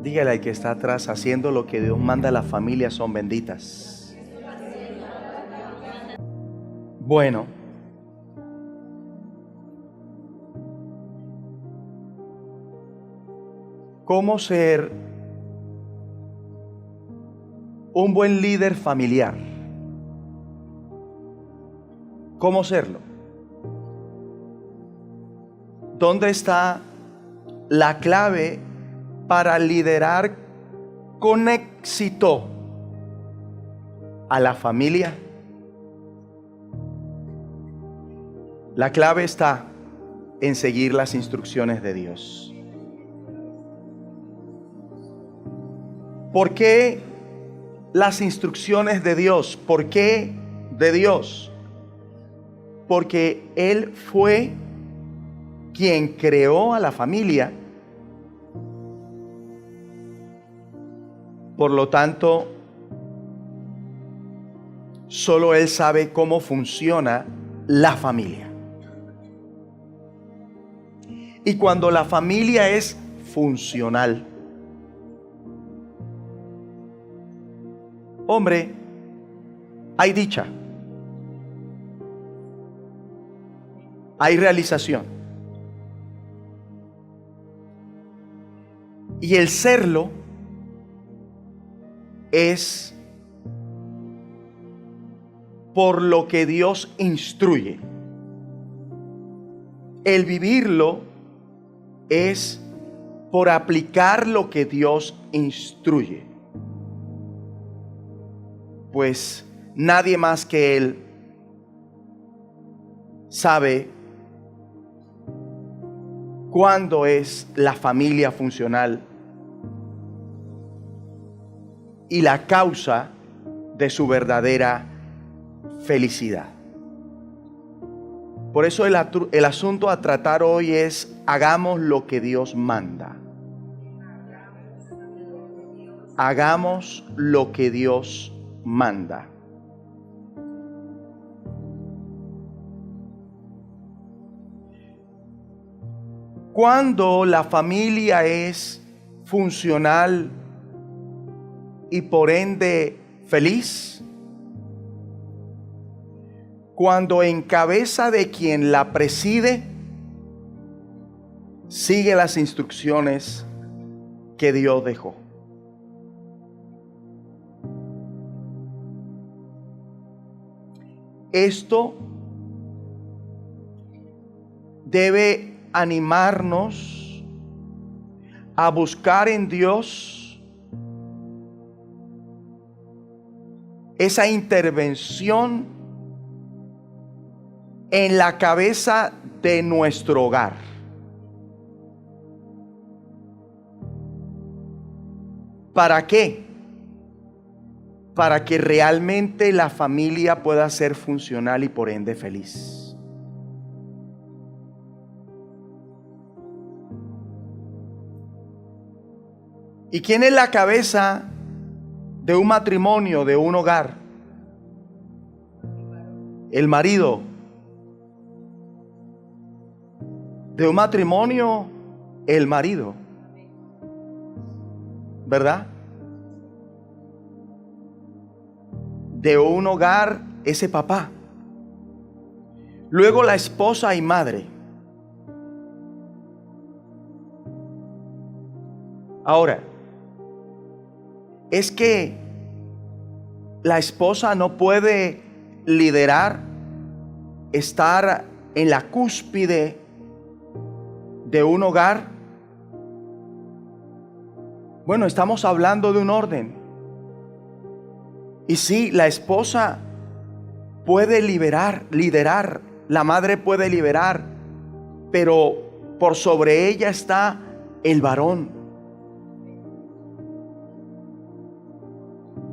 Dígale al que está atrás: haciendo lo que Dios manda, las familias son benditas. Bueno, ¿cómo ser un buen líder familiar? ¿Cómo serlo? ¿Dónde está la clave para liderar con éxito a la familia? La clave está en seguir las instrucciones de Dios. ¿Por qué las instrucciones de Dios? ¿Por qué de Dios? Porque Él fue quien creó a la familia. Por lo tanto, solo Él sabe cómo funciona la familia. Y cuando la familia es funcional, hombre, hay dicha, hay realización. Y el serlo es por lo que Dios instruye. El vivirlo es por aplicar lo que Dios instruye. Pues nadie más que Él sabe cuándo es la familia funcional y la causa de su verdadera felicidad. Por eso el asunto a tratar hoy es: hagamos lo que Dios manda. Hagamos lo que Dios manda. Cuando la familia es funcional y por ende feliz, cuando en cabeza de quien la preside sigue las instrucciones que Dios dejó. Esto debe animarnos a buscar en Dios esa intervención en la cabeza de nuestro hogar. ¿Para qué? Para que realmente la familia pueda ser funcional y por ende feliz. ¿Y quién es la cabeza de un matrimonio, de un hogar? El marido. De un matrimonio, el marido. ¿Verdad? De un hogar, ese papá. Luego la esposa y madre. Ahora, es que la esposa no puede liderar, estar en la cúspide de un hogar. Bueno, estamos hablando de un orden. Y sí, la esposa puede liderar, la madre puede liderar, pero por sobre ella está el varón,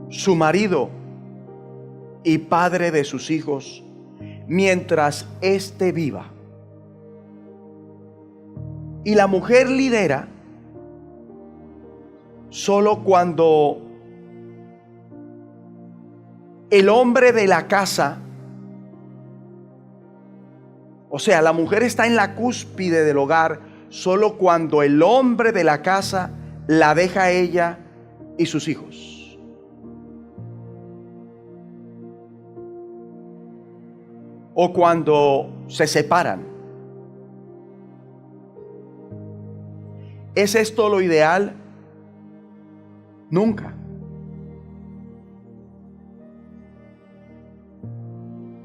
su marido y padre de sus hijos, mientras éste viva. Y la mujer lidera solo cuando el hombre de la casa, o sea, la mujer está en la cúspide del hogar solo cuando el hombre de la casa la deja ella y sus hijos. O cuando se separan. ¿Es esto lo ideal? Nunca.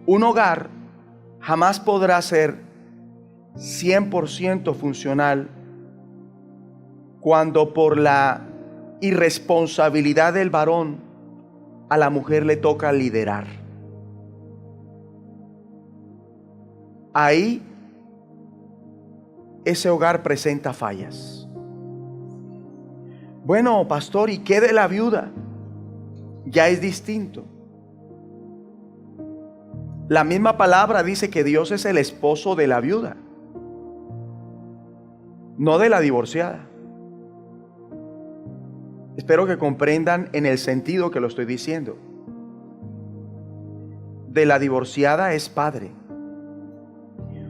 Un hogar jamás podrá ser 100% funcional cuando por la irresponsabilidad del varón a la mujer le toca liderar. Ahí ese hogar presenta fallas. Bueno, pastor, ¿y qué de la viuda? Ya es distinto. La misma palabra dice que Dios es el esposo de la viuda, no de la divorciada. Espero que comprendan en el sentido que lo estoy diciendo. De la divorciada es padre.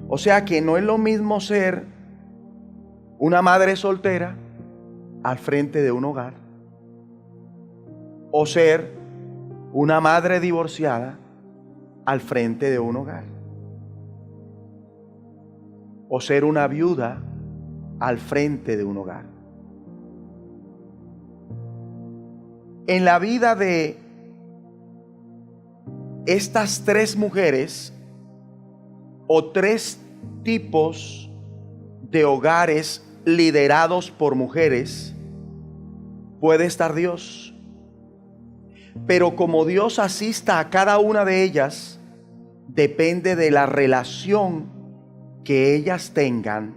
O sea que no es lo mismo ser una madre soltera al frente de un hogar, o ser una madre divorciada al frente de un hogar, o ser una viuda al frente de un hogar. En la vida de estas tres mujeres o tres tipos de hogares liderados por mujeres, puede estar Dios. Pero como Dios asista a cada una de ellas, depende de la relación que ellas tengan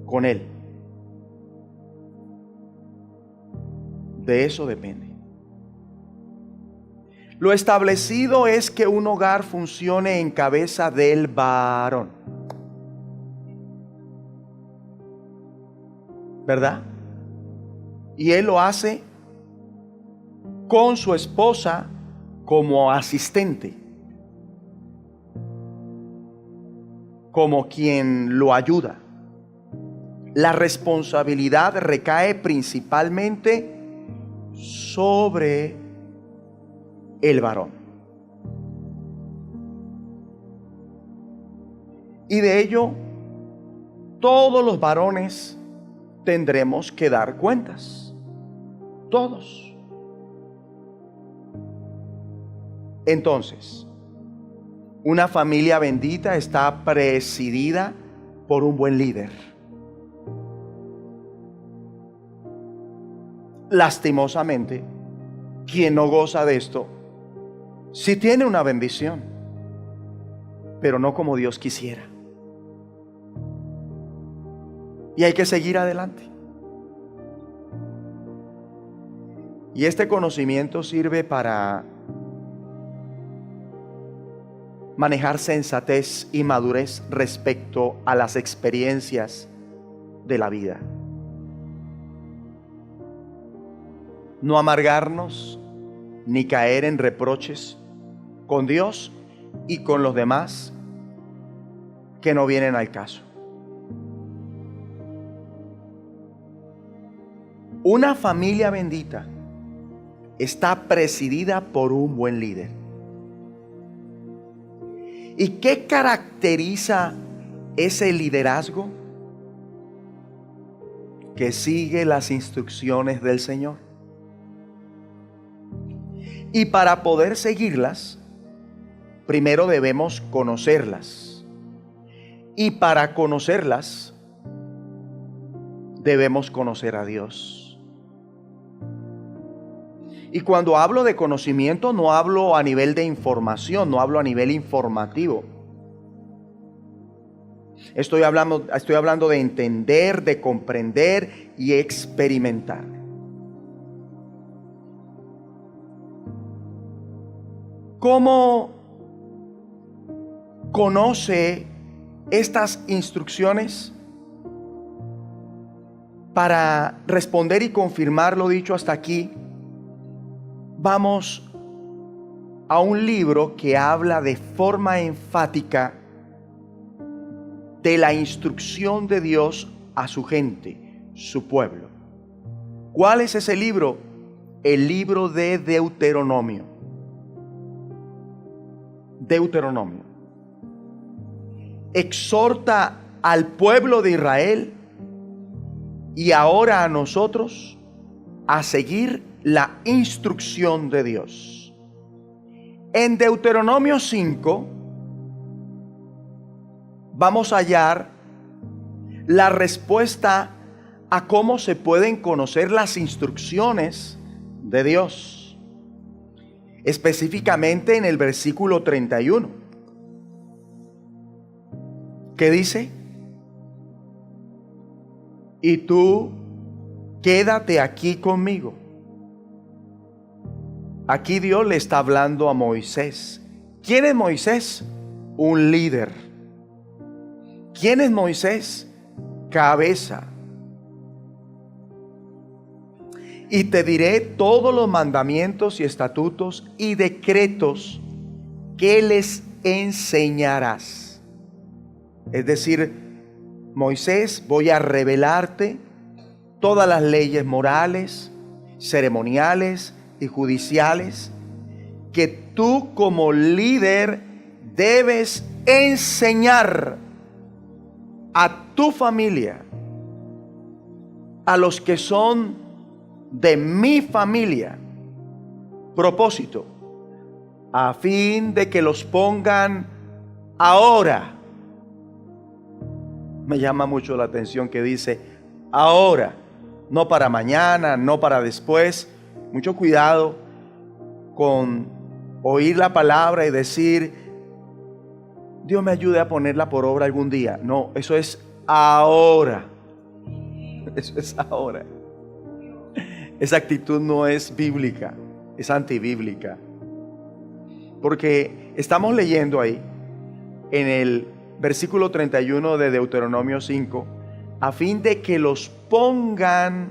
con Él. De eso depende. Lo establecido es que un hogar funcione en cabeza del varón, ¿verdad? Y él lo hace con su esposa como asistente, como quien lo ayuda. La responsabilidad recae principalmente sobre el varón. Y de ello, todos los varones tendremos que dar cuentas. Todos. Entonces, una familia bendita está presidida por un buen líder. Lastimosamente, quien no goza de esto, sí tiene una bendición, pero no como Dios quisiera. Y hay que seguir adelante. Y este conocimiento sirve para manejar sensatez y madurez respecto a las experiencias de la vida. No amargarnos ni caer en reproches con Dios y con los demás que no vienen al caso. Una familia bendita está presidida por un buen líder. ¿Y qué caracteriza ese liderazgo? Que sigue las instrucciones del Señor. Y para poder seguirlas, primero debemos conocerlas. Y para conocerlas, debemos conocer a Dios. Y cuando hablo de conocimiento, no hablo a nivel de información, no hablo a nivel informativo. Estoy hablando de entender, de comprender y experimentar. ¿Cómo conoce estas instrucciones? Para responder y confirmar lo dicho hasta aquí, vamos a un libro que habla de forma enfática de la instrucción de Dios a su gente, su pueblo. ¿Cuál es ese libro? El libro de Deuteronomio. Deuteronomio. Exhorta al pueblo de Israel y ahora a nosotros a seguir la instrucción de Dios. En Deuteronomio 5 vamos a hallar la respuesta a cómo se pueden conocer las instrucciones de Dios. Específicamente en el versículo 31. ¿Qué dice? Y tú quédate aquí conmigo. Aquí Dios le está hablando a Moisés. ¿Quién es Moisés? Un líder. ¿Quién es Moisés? Cabeza. Y te diré todos los mandamientos y estatutos y decretos que les enseñarás. Es decir, Moisés, voy a revelarte todas las leyes morales, ceremoniales y judiciales que tú como líder debes enseñar a tu familia, a los que son de mi familia. Propósito, a fin de que los pongan ahora. Me llama mucho la atención que dice ahora, no para mañana, no para después. Mucho cuidado con oír la palabra y decir, Dios me ayude a ponerla por obra algún día. No, eso es ahora. Eso es ahora. Esa actitud no es bíblica, es antibíblica. Porque estamos leyendo ahí en el versículo 31 de Deuteronomio 5, a fin de que los pongan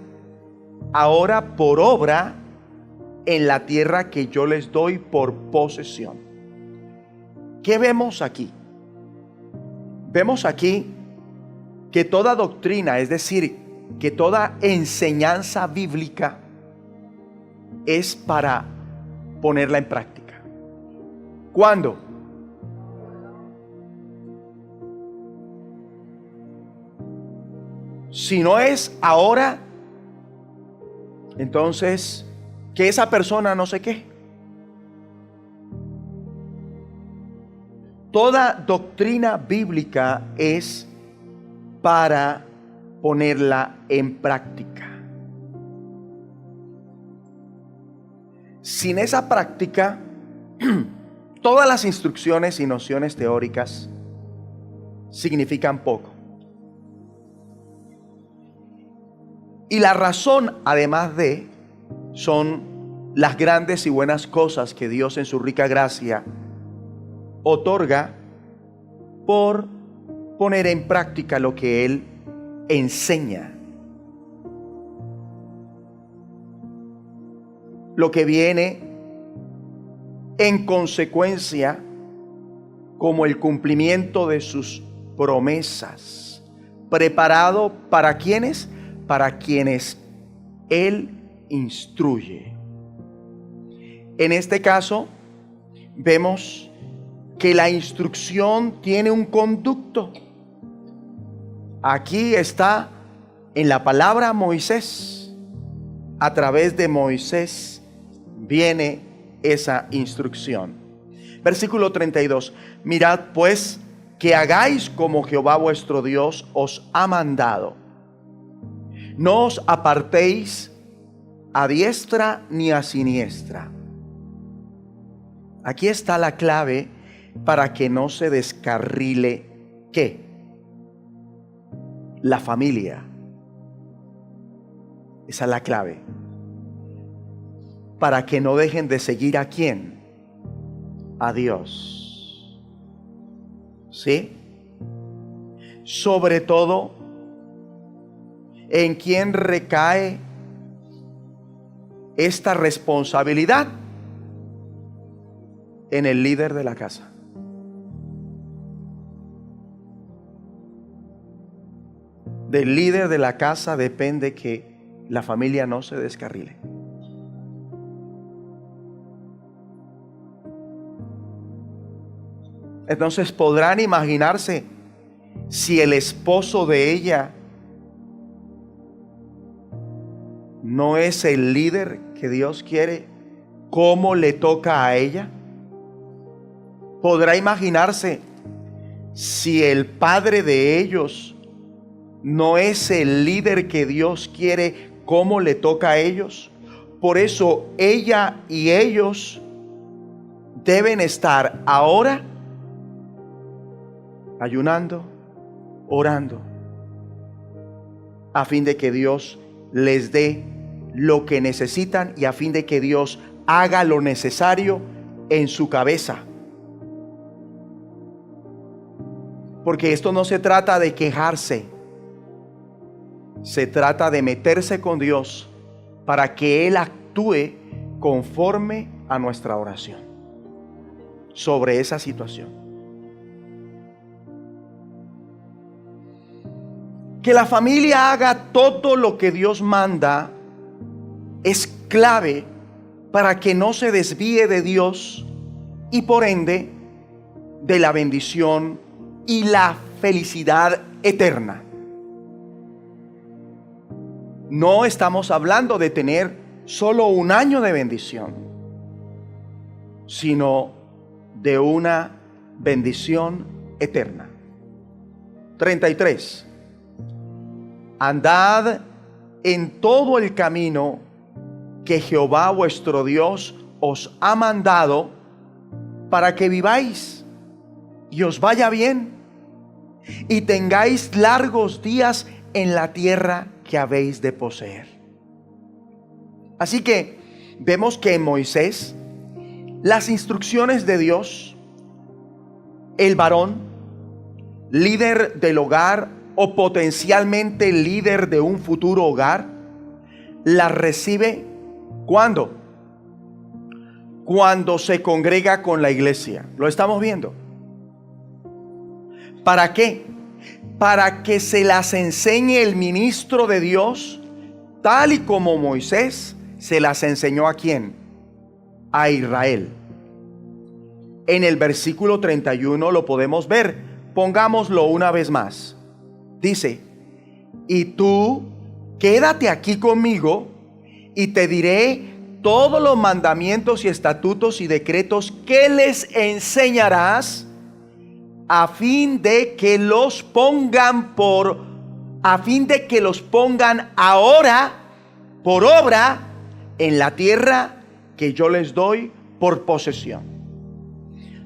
ahora por obra en la tierra que yo les doy por posesión. ¿Qué vemos aquí? Vemos aquí que toda doctrina, es decir, que toda enseñanza bíblica es para ponerla en práctica. ¿Cuándo? Si no es ahora, entonces que esa persona no sé qué. Toda doctrina bíblica es para ponerla en práctica. Sin esa práctica, todas las instrucciones y nociones teóricas significan poco. Y la razón, además de, son las grandes y buenas cosas que Dios en su rica gracia otorga por poner en práctica lo que Él enseña. Lo que viene en consecuencia como el cumplimiento de sus promesas, preparado para quienes, para quienes Él instruye. En este caso vemos que la instrucción tiene un conducto. Aquí está en la palabra Moisés. A través de Moisés viene esa instrucción. Versículo 32. Mirad pues que hagáis como Jehová vuestro Dios os ha mandado. No os apartéis a diestra ni a siniestra. Aquí está la clave para que no se descarrile ¿qué? La familia. Esa es la clave. Para que no dejen de seguir ¿a quién? A Dios. ¿Sí? Sobre todo, ¿en quién recae esta responsabilidad? En el líder de la casa. del líder de la casa depende que la familia no se descarrile. Entonces podrán imaginarse si el esposo de ella no es el líder que Dios quiere, ¿cómo le toca a ella? Podrá imaginarse si el padre de ellos no es el líder que Dios quiere, ¿cómo le toca a ellos? Por eso ella y ellos deben estar ahora ayunando, orando, a fin de que Dios les dé lo que necesitan y a fin de que Dios haga lo necesario en su cabeza. Porque esto no se trata de quejarse, se trata de meterse con Dios para que Él actúe conforme a nuestra oración sobre esa situación. Que la familia haga todo lo que Dios manda es clave para que no se desvíe de Dios y por ende de la bendición y la felicidad eterna. No estamos hablando de tener solo un año de bendición, sino de una bendición eterna. 33. Andad en todo el camino que Jehová vuestro Dios os ha mandado para que viváis y os vaya bien y tengáis largos días en la tierra que habéis de poseer. Así que vemos que en Moisés las instrucciones de Dios, el varón, líder del hogar o potencialmente líder de un futuro hogar, las recibe ¿cuándo? Cuando se congrega con la iglesia. ¿Lo estamos viendo? ¿Para qué? Para que se las enseñe el ministro de Dios, tal y como Moisés se las enseñó ¿a quién? A Israel. En el versículo 31 lo podemos ver. Pongámoslo una vez más. Dice: y tú quédate aquí conmigo y te diré todos los mandamientos y estatutos y decretos que les enseñarás, a fin de que los pongan ahora por obra en la tierra que yo les doy por posesión.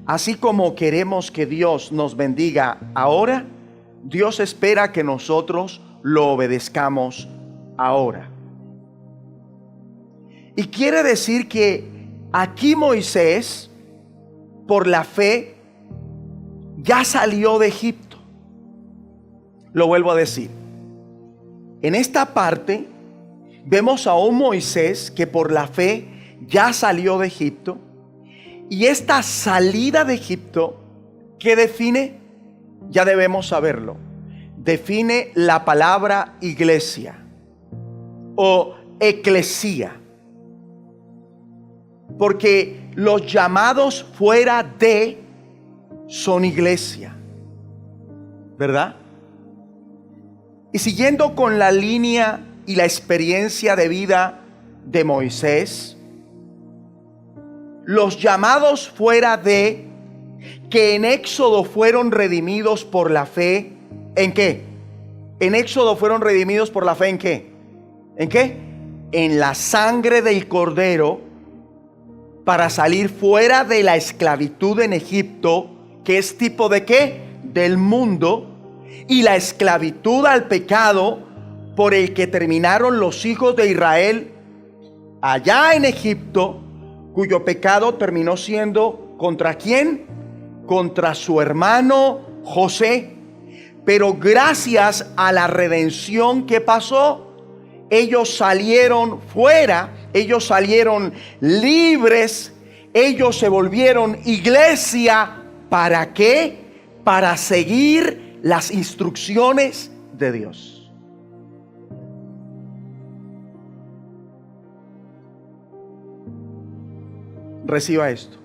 Así como queremos que Dios nos bendiga ahora, Dios espera que nosotros lo obedezcamos ahora. Y quiere decir que aquí Moisés, por la fe, ya salió de Egipto. Lo vuelvo a decir. En esta parte vemos a un Moisés que por la fe ya salió de Egipto. Y esta salida de Egipto, ¿qué define? Ya debemos saberlo. Define la palabra iglesia o eclesía. Porque los llamados fuera de son iglesia, ¿verdad? Y siguiendo con la línea y la experiencia de vida de Moisés, los llamados fuera de, que en Éxodo fueron redimidos por la fe, ¿en qué? En Éxodo fueron redimidos por la fe, ¿en qué? ¿En qué? En la sangre del Cordero, para salir fuera de la esclavitud en Egipto, que es tipo de ¿qué? Del mundo, y la esclavitud al pecado por el que terminaron los hijos de Israel allá en Egipto, cuyo pecado terminó siendo ¿contra quién? Contra su hermano José. Pero gracias a la redención que pasó, ellos salieron fuera, ellos salieron libres, ellos se volvieron iglesia. ¿Para qué? Para seguir las instrucciones de Dios. Reciba esto.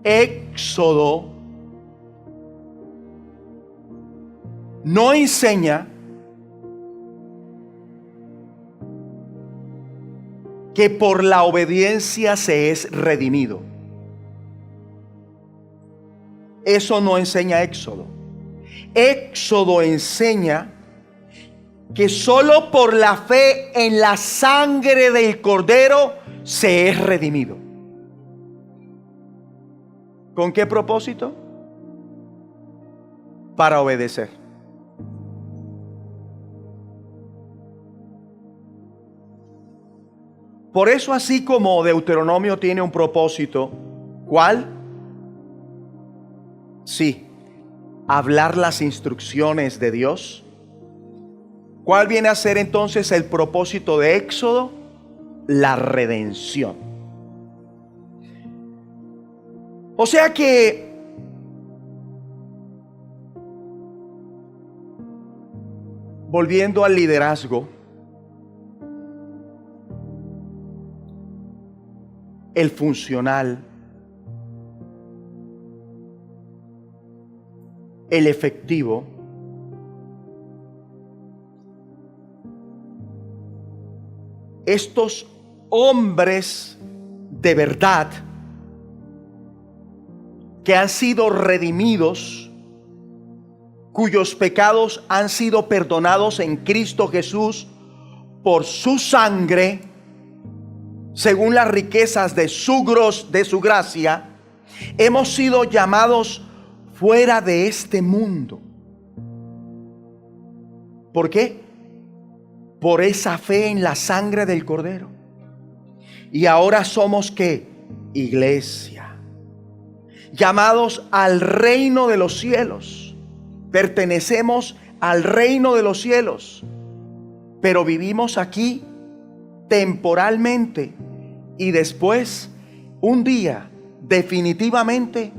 Éxodo no enseña que por la obediencia se es redimido. Eso no enseña Éxodo. Éxodo enseña que solo por la fe en la sangre del Cordero se es redimido. ¿Con qué propósito? Para obedecer. Por eso, así como Deuteronomio tiene un propósito, ¿cuál? Sí, hablar las instrucciones de Dios. ¿Cuál viene a ser entonces el propósito de Éxodo? La redención. O sea que volviendo al liderazgo, el funcional, el efectivo, estos hombres de verdad que han sido redimidos, cuyos pecados han sido perdonados en Cristo Jesús por su sangre, según las riquezas de su gracia, hemos sido llamados fuera de este mundo. ¿Por qué? Por esa fe en la sangre del Cordero. Y ahora somos ¿qué? Iglesia, llamados al reino de los cielos. Pertenecemos al reino de los cielos, pero vivimos aquí temporalmente y después un día definitivamente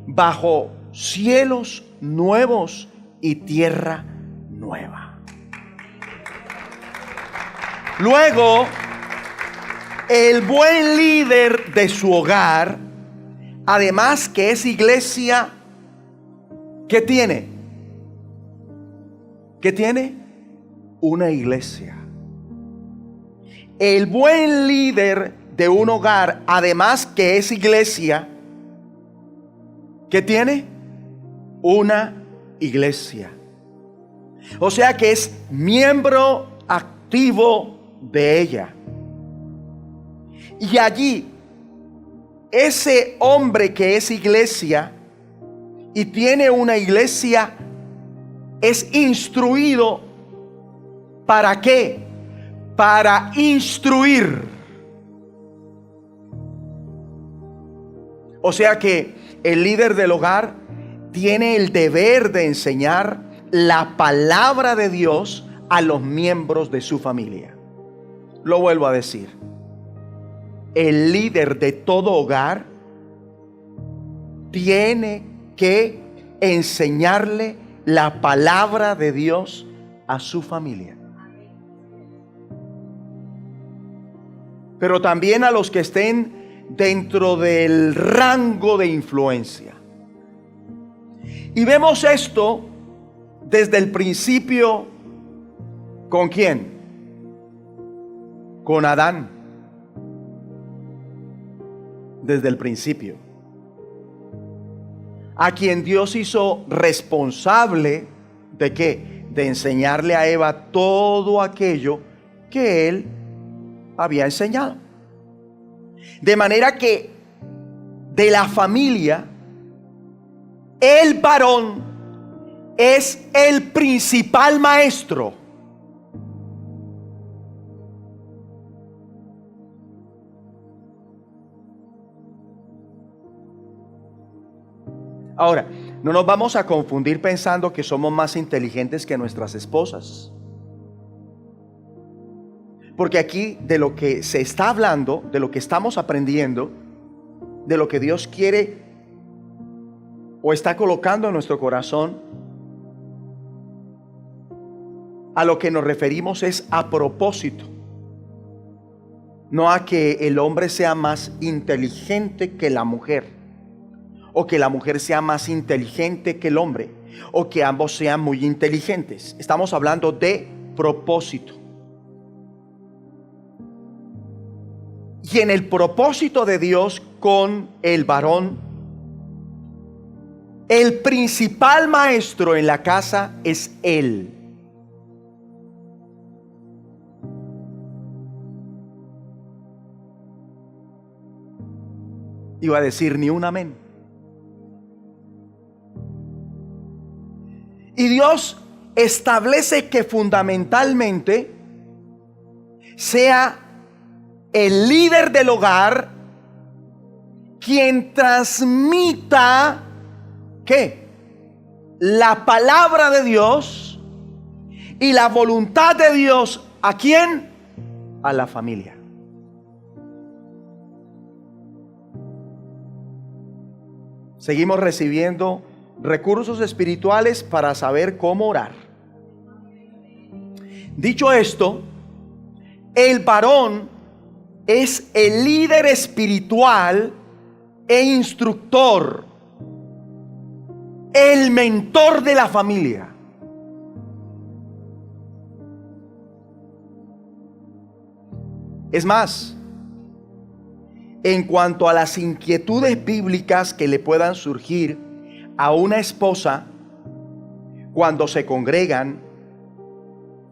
bajo cielos nuevos y tierra nueva. Luego, el buen líder de su hogar, además que es iglesia, ¿qué tiene? ¿Qué tiene? Una iglesia. El buen líder de un hogar, además que es iglesia, ¿qué tiene? Una iglesia. O sea que es miembro activo de ella. Y allí, ese hombre que es iglesia y tiene una iglesia, es instruido. ¿Para qué? Para instruir. O sea que el líder del hogar tiene el deber de enseñar la palabra de Dios a los miembros de su familia. Lo vuelvo a decir. El líder de todo hogar tiene que enseñarle la palabra de Dios a su familia. Pero también a los que estén dentro del rango de influencia. Y vemos esto desde el principio. ¿Con quién? Con Adán. Desde el principio. A quien Dios hizo responsable ¿de qué? De enseñarle a Eva todo aquello que él había enseñado. De manera que de la familia, el varón es el principal maestro. Ahora, no nos vamos a confundir pensando que somos más inteligentes que nuestras esposas. Porque aquí de lo que se está hablando, de lo que estamos aprendiendo, de lo que Dios quiere o está colocando en nuestro corazón, a lo que nos referimos es a propósito. no a que el hombre sea más inteligente que la mujer, o que la mujer sea más inteligente que el hombre, o que ambos sean muy inteligentes. Estamos hablando de propósito. Y en el propósito de Dios con el varón, el principal maestro en la casa es él. Iba a decir ni un amén. Y Dios establece que fundamentalmente sea el líder del hogar quien transmita, ¿qué? La palabra de Dios y la voluntad de Dios. ¿A quién? A la familia. Seguimos recibiendo recursos espirituales para saber cómo orar. Dicho esto, el varón es el líder espiritual e instructor, el mentor de la familia. Es más, en cuanto a las inquietudes bíblicas que le puedan surgir a una esposa cuando se congregan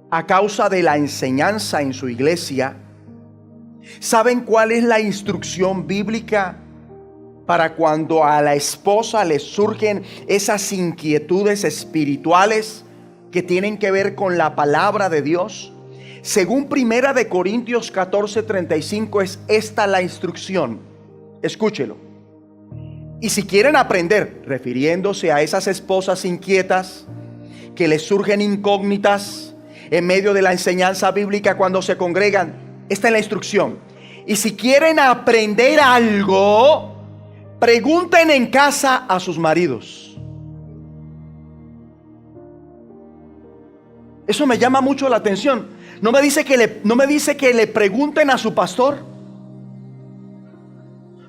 a causa de la enseñanza en su iglesia, ¿saben cuál es la instrucción bíblica para cuando a la esposa le surgen esas inquietudes espirituales que tienen que ver con la palabra de Dios? Según Primera de Corintios 14:35 es esta la instrucción. Escúchelo. Y si quieren aprender, refiriéndose a esas esposas inquietas que les surgen incógnitas en medio de la enseñanza bíblica cuando se congregan, esta es la instrucción. Y si quieren aprender algo, pregunten en casa a sus maridos. Eso me llama mucho la atención. No me dice que le pregunten a su pastor.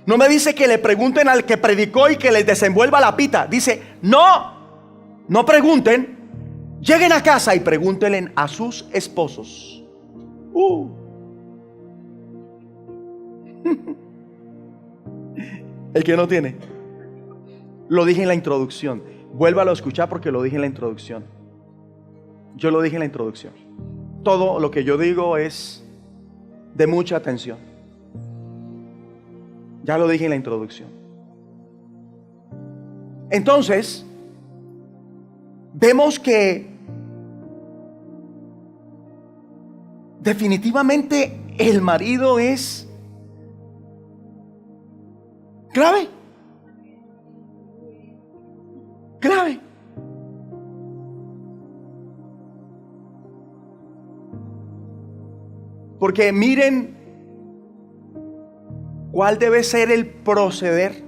No me dice que le pregunten al que predicó y que les desenvuelva la pita. Dice, no pregunten. Lleguen a casa y pregúntenle a sus esposos. El que no tiene. Lo dije en la introducción. Vuélvalo a escuchar porque lo dije en la introducción. Yo lo dije en la introducción. Todo lo que yo digo es de mucha atención. Ya lo dije en la introducción. Entonces, vemos que definitivamente el marido es clave. Clave. Porque miren cuál debe ser el proceder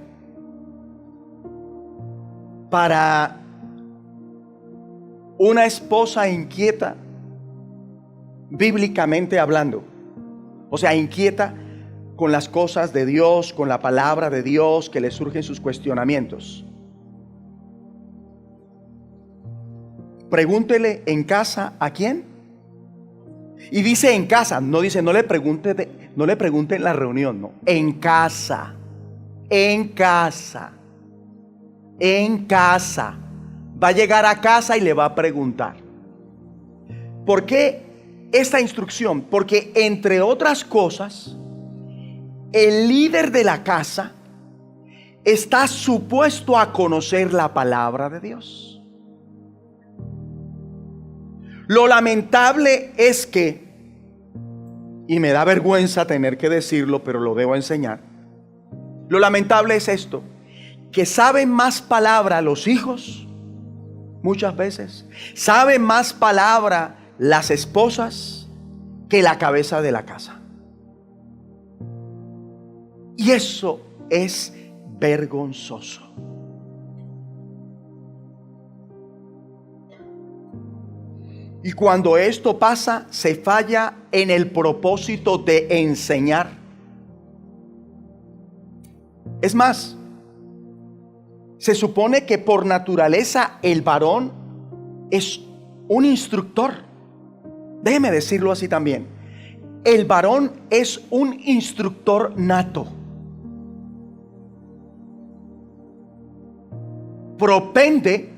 para una esposa inquieta, bíblicamente hablando. O sea, inquieta con las cosas de Dios, con la palabra de Dios, que le surgen sus cuestionamientos. Pregúntele en casa ¿a quién? Y dice en casa, no dice no le pregunte en la reunión, no, en casa. En casa. En casa. Va a llegar a casa y le va a preguntar. ¿Por qué esta instrucción? Porque entre otras cosas, el líder de la casa está supuesto a conocer la palabra de Dios. Lo lamentable es que, y me da vergüenza tener que decirlo, pero lo debo enseñar. Lo lamentable es esto, que saben más palabra los hijos, muchas veces, saben más palabra las esposas que la cabeza de la casa. Y eso es vergonzoso. Y cuando esto pasa, se falla en el propósito de enseñar. Es más, se supone que por naturaleza el varón es un instructor. Déjeme decirlo así también. El varón es un instructor nato, propende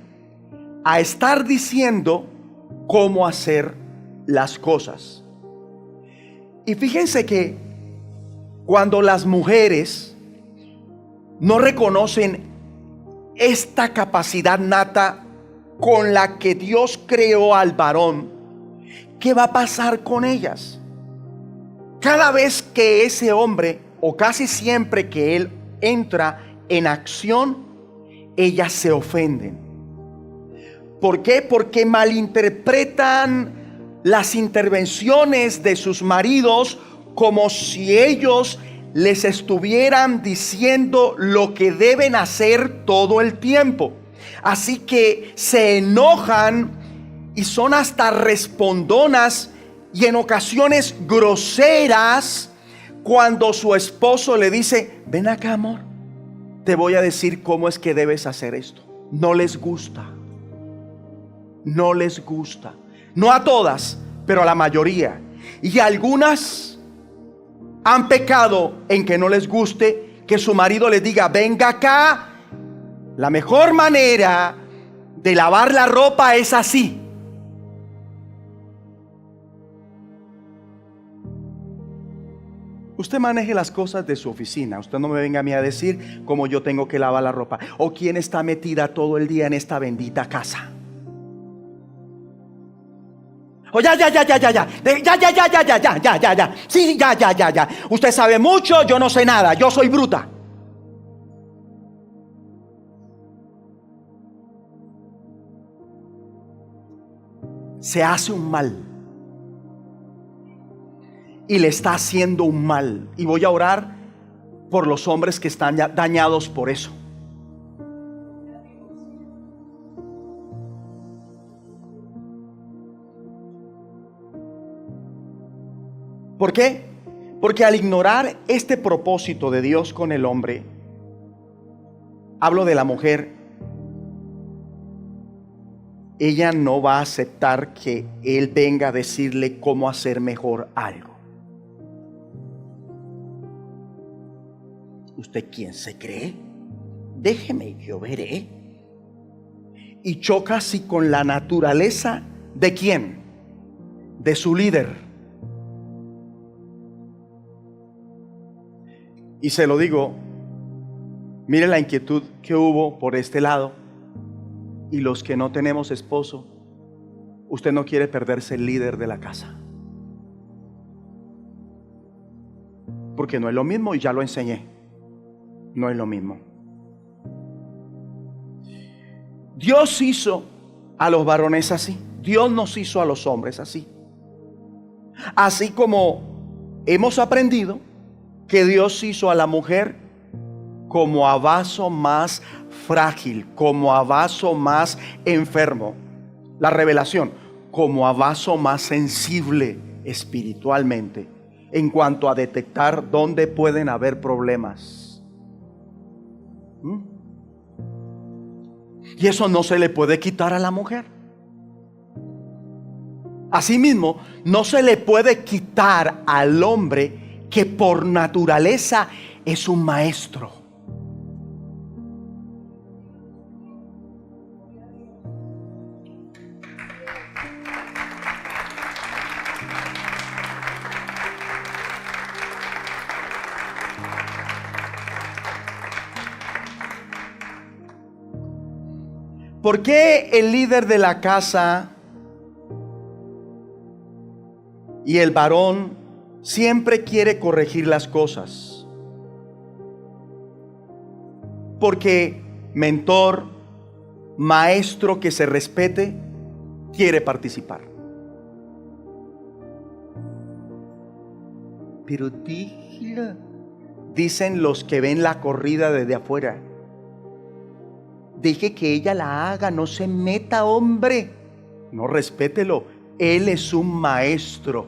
a estar diciendo cómo hacer las cosas. Y fíjense que cuando las mujeres no reconocen esta capacidad nata con la que Dios creó al varón, ¿qué va a pasar con ellas? Cada vez que ese hombre, o casi siempre que él entra en acción, ellas se ofenden. ¿Por qué? Porque malinterpretan las intervenciones de sus maridos como si ellos les estuvieran diciendo lo que deben hacer todo el tiempo. Así que se enojan y son hasta respondonas y en ocasiones groseras cuando su esposo le dice: ven acá, amor, te voy a decir cómo es que debes hacer esto. No les gusta. No les gusta. No a todas, pero a la mayoría. Y algunas han pecado en que no les guste que su marido les diga: venga acá. La mejor manera de lavar la ropa es así. Usted maneje las cosas de su oficina. Usted no me venga a mí a decir cómo yo tengo que lavar la ropa, o quién está metida todo el día en esta bendita casa. Oh, ya. Sí, ya. Usted sabe mucho, yo no sé nada, yo soy bruta. Se hace un mal. Y le está haciendo un mal. Y voy a orar por los hombres que están dañados por eso. ¿Por qué? Porque al ignorar este propósito de Dios con el hombre, hablo de la mujer, ella no va a aceptar que él venga a decirle cómo hacer mejor algo. ¿Usted quién se cree? Déjeme, yo veré. Y choca así con la naturaleza ¿de quién? De su líder. Y se lo digo, mire la inquietud que hubo por este lado. Y los que no tenemos esposo, usted no quiere perderse el líder de la casa, porque no es lo mismo, y ya lo enseñé. No es lo mismo. Dios hizo a los varones así. Dios nos hizo a los hombres así. Así como hemos aprendido que Dios hizo a la mujer como a vaso más frágil, como a vaso más enfermo. La revelación, como a vaso más sensible espiritualmente en cuanto a detectar dónde pueden haber problemas. Y eso no se le puede quitar a la mujer. Asimismo, no se le puede quitar al hombre que por naturaleza es un maestro. ¿Por qué el líder de la casa y el varón siempre quiere corregir las cosas? Porque mentor, maestro que se respete, quiere participar. Pero dígela, dicen los que ven la corrida desde afuera. Deje que ella la haga, no se meta, hombre. No, respételo, Él es un maestro.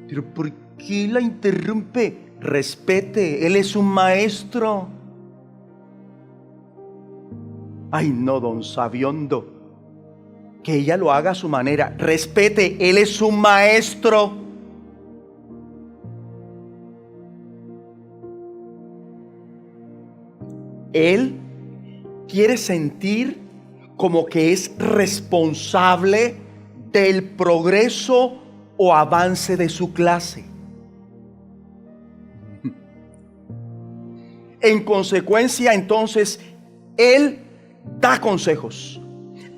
Pero ¿por qué la interrumpe? Respete, Él es un maestro. Ay, no, don Sabiondo, que ella lo haga a su manera. Respete, Él es un maestro. Él quiere sentir como que es responsable del progreso o avance de su clase. En consecuencia, entonces, Él da consejos,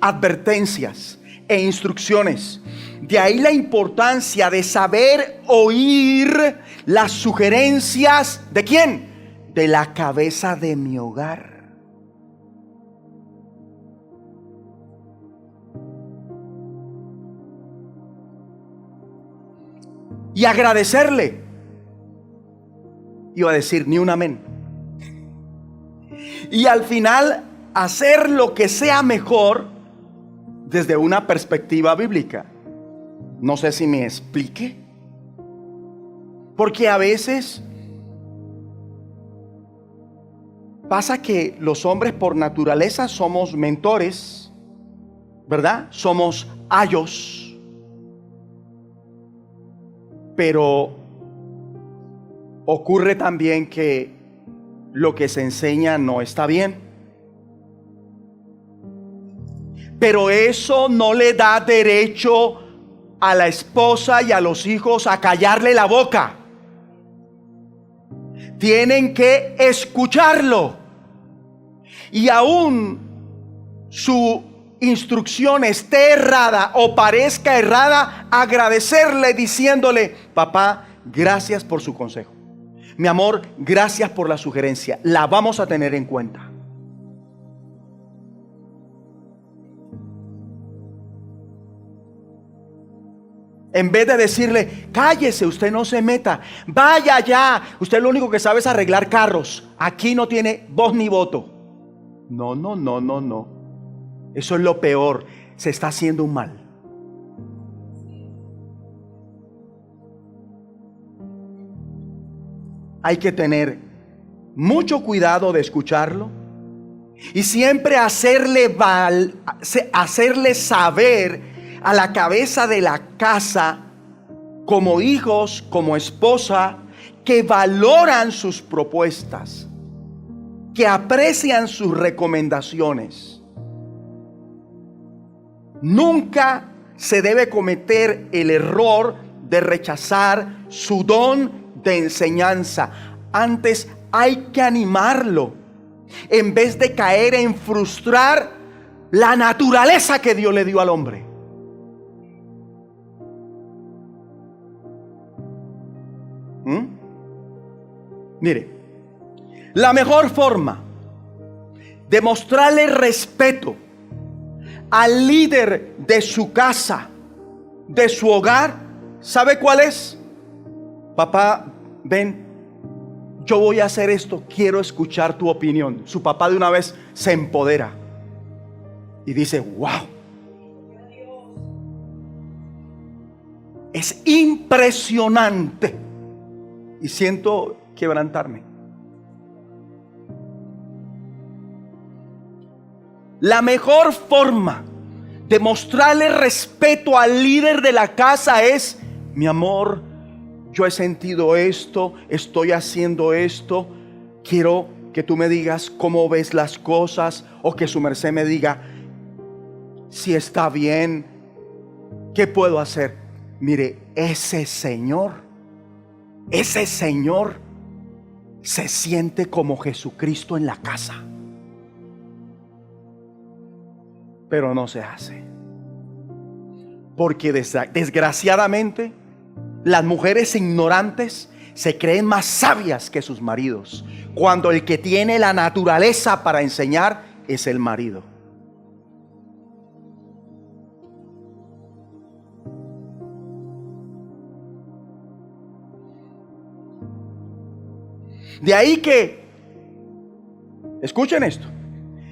advertencias e instrucciones. De ahí la importancia de saber oír las sugerencias ¿de quién? De la cabeza de mi hogar. Y agradecerle. Iba a decir ni un amén. Y al final hacer lo que sea mejor desde una perspectiva bíblica. No sé si me explique. Porque a veces pasa que los hombres por naturaleza somos mentores, ¿verdad? Somos ayos. Pero ocurre también que lo que se enseña no está bien. Pero eso no le da derecho a la esposa y a los hijos a callarle la boca. Tienen que escucharlo. Y aún su instrucción esté errada o parezca errada, agradecerle diciéndole: papá, gracias por su consejo. Mi amor, gracias por la sugerencia. La vamos a tener en cuenta. En vez de decirle: cállese, usted no se meta, vaya allá, usted lo único que sabe es arreglar carros, aquí no tiene voz ni voto. No, no, no, no, no. Eso es lo peor, se está haciendo un mal. Hay que tener mucho cuidado de escucharlo y siempre hacerle saber a la cabeza de la casa, como hijos, como esposa, que valoran sus propuestas, que aprecian sus recomendaciones. Nunca se debe cometer el error de rechazar su don de enseñanza. Antes hay que animarlo, en vez de caer en frustrar la naturaleza que Dios le dio al hombre. Mire, la mejor forma de mostrarle respeto al líder de su casa, de su hogar, ¿sabe cuál es? Papá, ven, yo voy a hacer esto, quiero escuchar tu opinión. Su papá de una vez se empodera y dice: wow, es impresionante. Y siento quebrantarme. La mejor forma de mostrarle respeto al líder de la casa es: mi amor, yo he sentido esto, estoy haciendo esto, quiero que tú me digas cómo ves las cosas, o que su merced me diga si está bien, qué puedo hacer. Mire, ese señor se siente como Jesucristo en la casa, pero no se hace, porque desgraciadamente las mujeres ignorantes se creen más sabias que sus maridos, cuando el que tiene la naturaleza para enseñar es el marido. De ahí que, escuchen esto,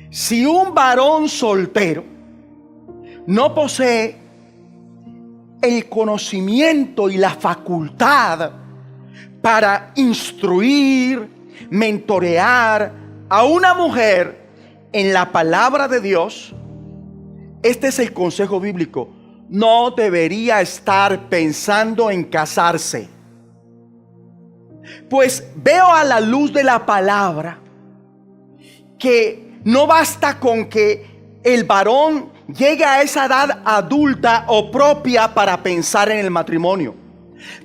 si un varón soltero no posee el conocimiento y la facultad para instruir, mentorear a una mujer en la palabra de Dios, este es el consejo bíblico: no debería estar pensando en casarse. Pues veo a la luz de la palabra que no basta con que el varón llegue a esa edad adulta o propia para pensar en el matrimonio.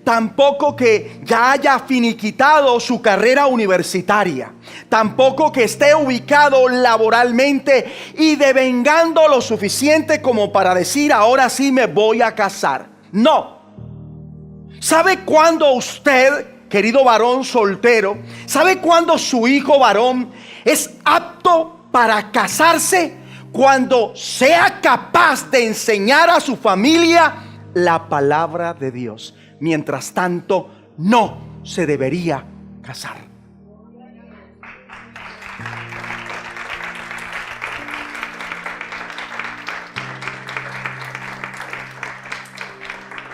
Tampoco que ya haya finiquitado su carrera universitaria. Tampoco que esté ubicado laboralmente y devengando lo suficiente como para decir: ahora sí me voy a casar. No. ¿Sabe cuándo usted, querido varón soltero, sabe cuándo su hijo varón es apto para casarse? Cuando sea capaz de enseñar a su familia la palabra de Dios. Mientras tanto, no se debería casar.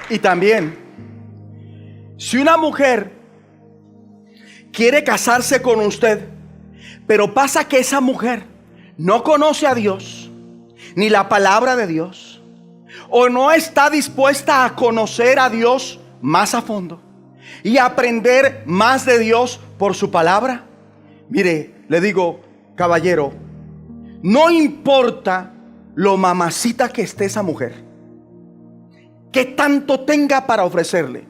Y también, si una mujer quiere casarse con usted, pero pasa que esa mujer no conoce a Dios, ni la palabra de Dios, o no está dispuesta a conocer a Dios más a fondo y aprender más de Dios por su palabra, mire, le digo, caballero, no importa lo mamacita que esté esa mujer, que tanto tenga para ofrecerle,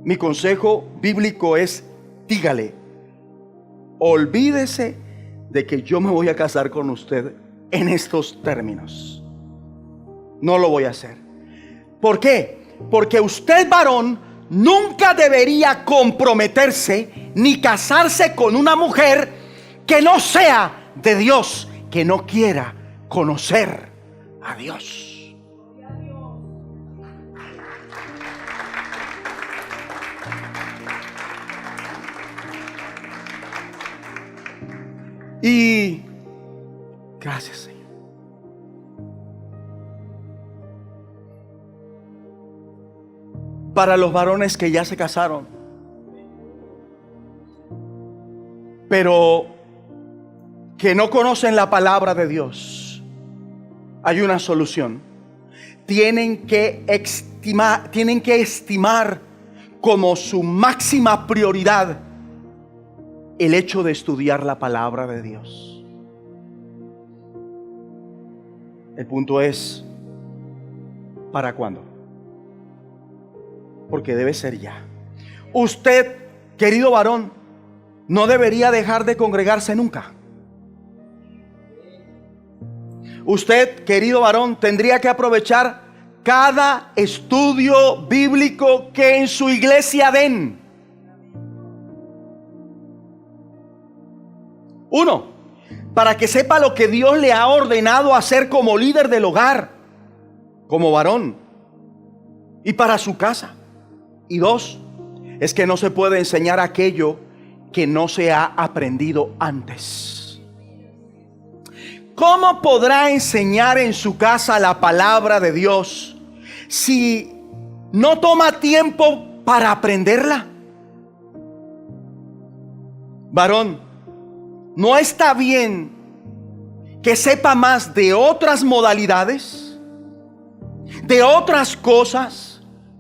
mi consejo bíblico es: dígale, olvídese de que yo me voy a casar con usted en estos términos. No lo voy a hacer. ¿Por qué? Porque usted, varón, nunca debería comprometerse ni casarse con una mujer que no sea de Dios, que no quiera conocer a Dios. Y gracias, Señor. Para los varones que ya se casaron, pero que no conocen la palabra de Dios, hay una solución. Tienen que estimar como su máxima prioridad el hecho de estudiar la palabra de Dios. El punto es: ¿para cuándo? Porque debe ser ya. Usted, querido varón, no debería dejar de congregarse nunca. Usted, querido varón, tendría que aprovechar cada estudio bíblico que en su iglesia den. Uno, para que sepa lo que Dios le ha ordenado hacer como líder del hogar, como varón, y para su casa. Y dos, es que no se puede enseñar aquello que no se ha aprendido antes. ¿Cómo podrá enseñar en su casa la palabra de Dios si no toma tiempo para aprenderla? Varón, no está bien que sepa más de otras modalidades, de otras cosas,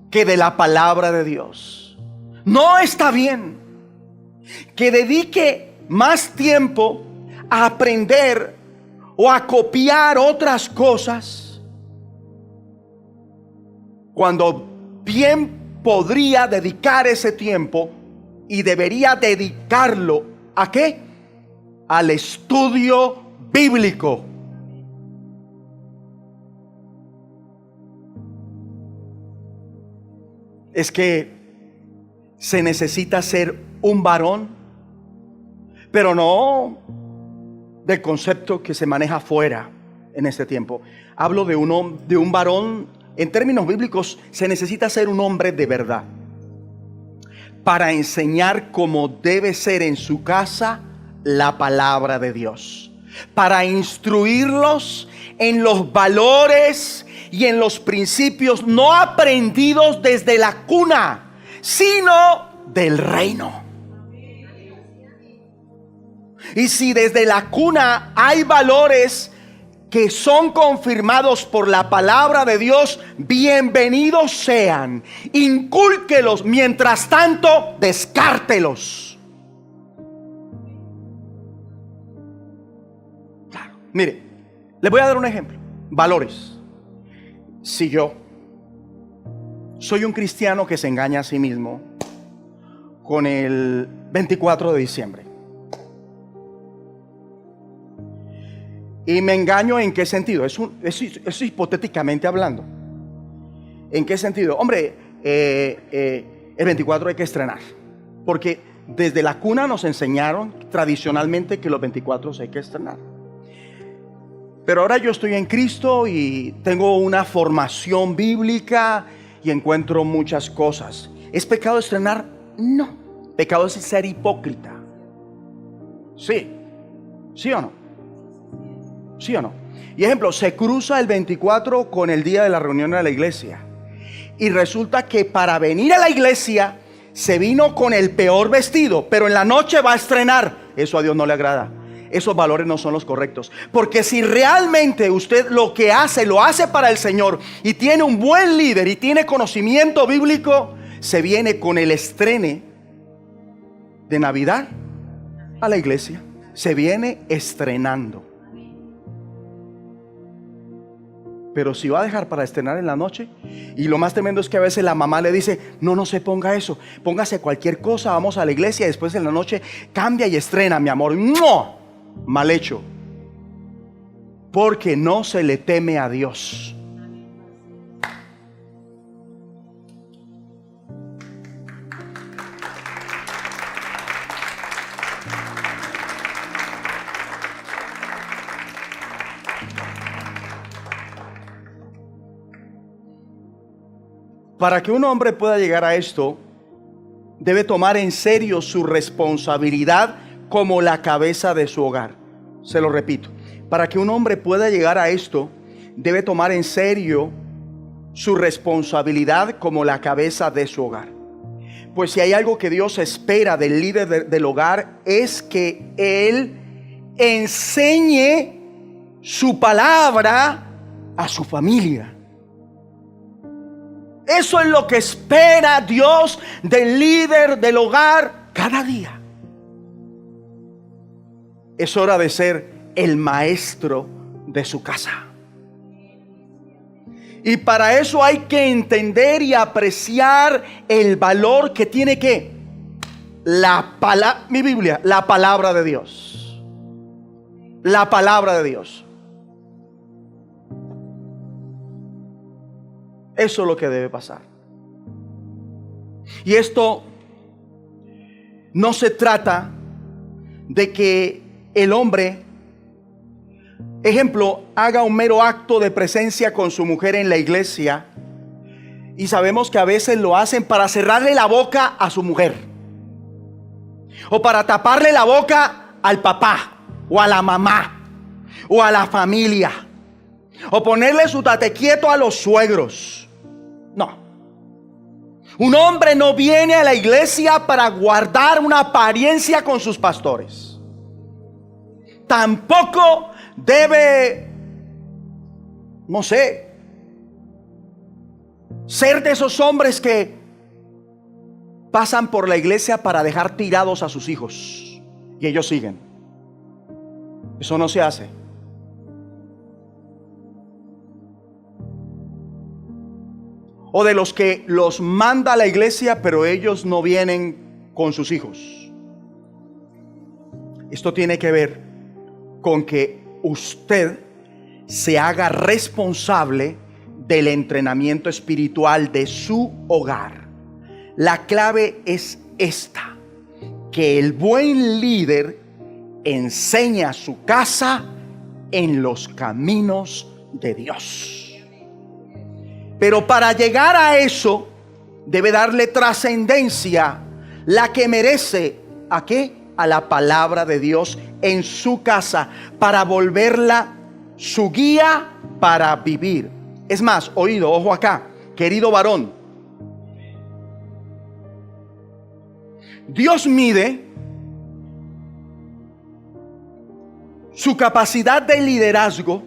que de la palabra de Dios. No está bien que dedique más tiempo a aprender o a copiar otras cosas, cuando bien podría dedicar ese tiempo y debería dedicarlo ¿a qué? Al estudio bíblico. Es que se necesita ser un varón, pero no del concepto que se maneja afuera en este tiempo. Hablo de un varón. En términos bíblicos, se necesita ser un hombre de verdad para enseñar como debe ser en su casa la palabra de Dios. para instruirlos en los valores y en los principios no aprendidos desde la cuna, sino del reino. Y si desde la cuna hay valores que son confirmados por la palabra de Dios, bienvenidos sean. Incúlquelos, mientras tanto, descártelos. Claro. Mire, les voy a dar un ejemplo. Valores. Si yo soy un cristiano que se engaña a sí mismo con el 24 de diciembre, y me engaño, ¿en qué sentido? Eso hipotéticamente hablando. ¿En qué sentido? Hombre, el 24 hay que estrenar, porque desde la cuna nos enseñaron tradicionalmente que los 24 hay que estrenar. Pero ahora yo estoy en Cristo y tengo una formación bíblica y encuentro muchas cosas. ¿Es pecado estrenar? No. Pecado es ser hipócrita. Sí. ¿Sí o no? ¿Sí o no? Y ejemplo, se cruza el 24 con el día de la reunión de la iglesia. Y resulta que para venir a la iglesia se vino con el peor vestido, pero en la noche va a estrenar. Eso a Dios no le agrada. Esos valores no son los correctos. Porque si realmente usted lo que hace, lo hace para el Señor, y tiene un buen líder y tiene conocimiento bíblico, se viene con el estrene de Navidad a la iglesia. Se viene estrenando. Pero si va a dejar para estrenar en la noche, y lo más tremendo es que a veces la mamá le dice: no se ponga eso, póngase cualquier cosa, vamos a la iglesia y después en la noche cambia y estrena, mi amor. ¡No! Mal hecho, porque no se le teme a Dios. Para que un hombre pueda llegar a esto, debe tomar en serio su responsabilidad como la cabeza de su hogar. Se lo repito, para que un hombre pueda llegar a esto, debe tomar en serio su responsabilidad como la cabeza de su hogar. Pues si hay algo que Dios espera del líder del hogar, es que él enseñe su palabra a su familia. Eso es lo que espera Dios del líder del hogar cada día. Es hora de ser el maestro de su casa. Y para eso hay que entender y apreciar el valor que tiene mi Biblia, la palabra de Dios. La palabra de Dios. Eso es lo que debe pasar. Y esto no se trata de que el hombre, ejemplo, haga un mero acto de presencia con su mujer en la iglesia. Y sabemos que a veces lo hacen para cerrarle la boca a su mujer, o para taparle la boca al papá, o a la mamá, o a la familia, o ponerle su tate quieto a los suegros. No. Un hombre no viene a la iglesia para guardar una apariencia con sus pastores. Tampoco debe, no sé, ser de esos hombres que pasan por la iglesia para dejar tirados a sus hijos y ellos siguen. Eso no se hace. O de los que los manda a la iglesia, pero ellos no vienen con sus hijos. Esto tiene que ver con que usted se haga responsable del entrenamiento espiritual de su hogar. La clave es esta: que el buen líder enseña a su casa en los caminos de Dios. Pero para llegar a eso, debe darle trascendencia, la que merece, ¿a qué? a la palabra de Dios en su casa para volverla su guía para vivir. Es más, oído, ojo acá, querido varón, Dios mide su capacidad de liderazgo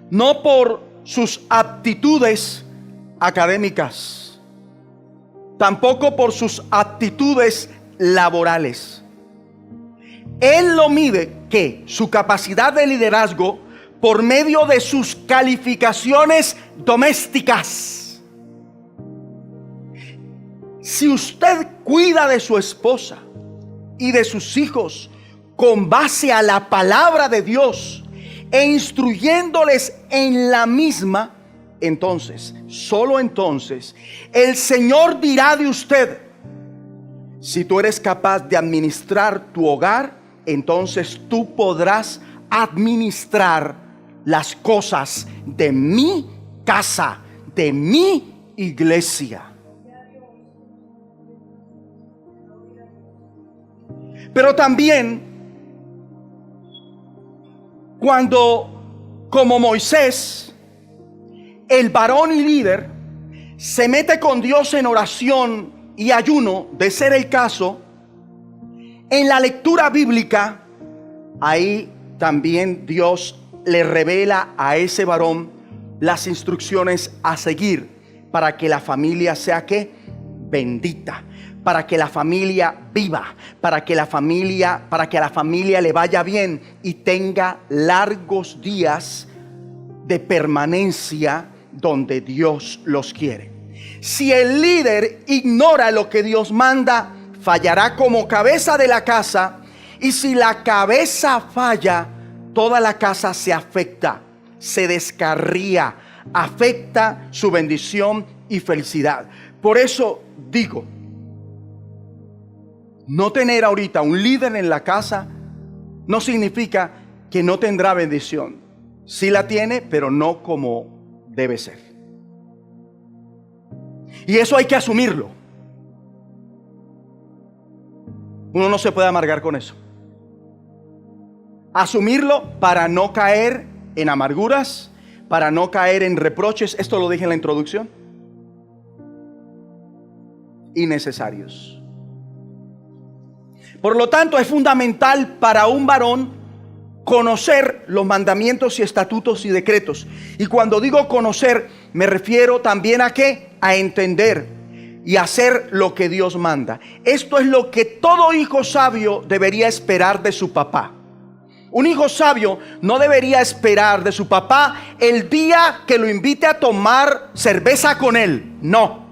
no por sus aptitudes académicas, tampoco por sus aptitudes laborales. Él lo mide, ¿qué? Su capacidad de liderazgo por medio de sus calificaciones domésticas. Si usted cuida de su esposa y de sus hijos con base a la palabra de Dios e instruyéndoles en la misma, entonces, solo entonces, el Señor dirá de usted: si tú eres capaz de administrar tu hogar, entonces tú podrás administrar las cosas de mi casa, de mi iglesia. Pero también, cuando, como Moisés, el varón y líder se mete con Dios en oración y ayuno, de ser el caso, en la lectura bíblica, ahí también Dios le revela a ese varón las instrucciones a seguir para que la familia sea ¿qué? Bendita, para que la familia viva, para que a la familia le vaya bien y tenga largos días de permanencia donde Dios los quiere. Si el líder ignora lo que Dios manda, fallará como cabeza de la casa, y si la cabeza falla, toda la casa se afecta, se descarría, afecta su bendición y felicidad. Por eso digo, no tener ahorita un líder en la casa no significa que no tendrá bendición. Sí la tiene, pero no como debe ser. Y eso hay que asumirlo. Uno no se puede amargar con eso. Asumirlo para no caer en amarguras, para no caer en reproches. Esto lo dije en la introducción. Innecesarios. Por lo tanto, es fundamental para un varón conocer los mandamientos y estatutos y decretos. Y cuando digo conocer, me refiero también a ¿qué? A entender y hacer lo que Dios manda. Esto es lo que todo hijo sabio debería esperar de su papá. Un hijo sabio no debería esperar de su papá el día que lo invite a tomar cerveza con él. No.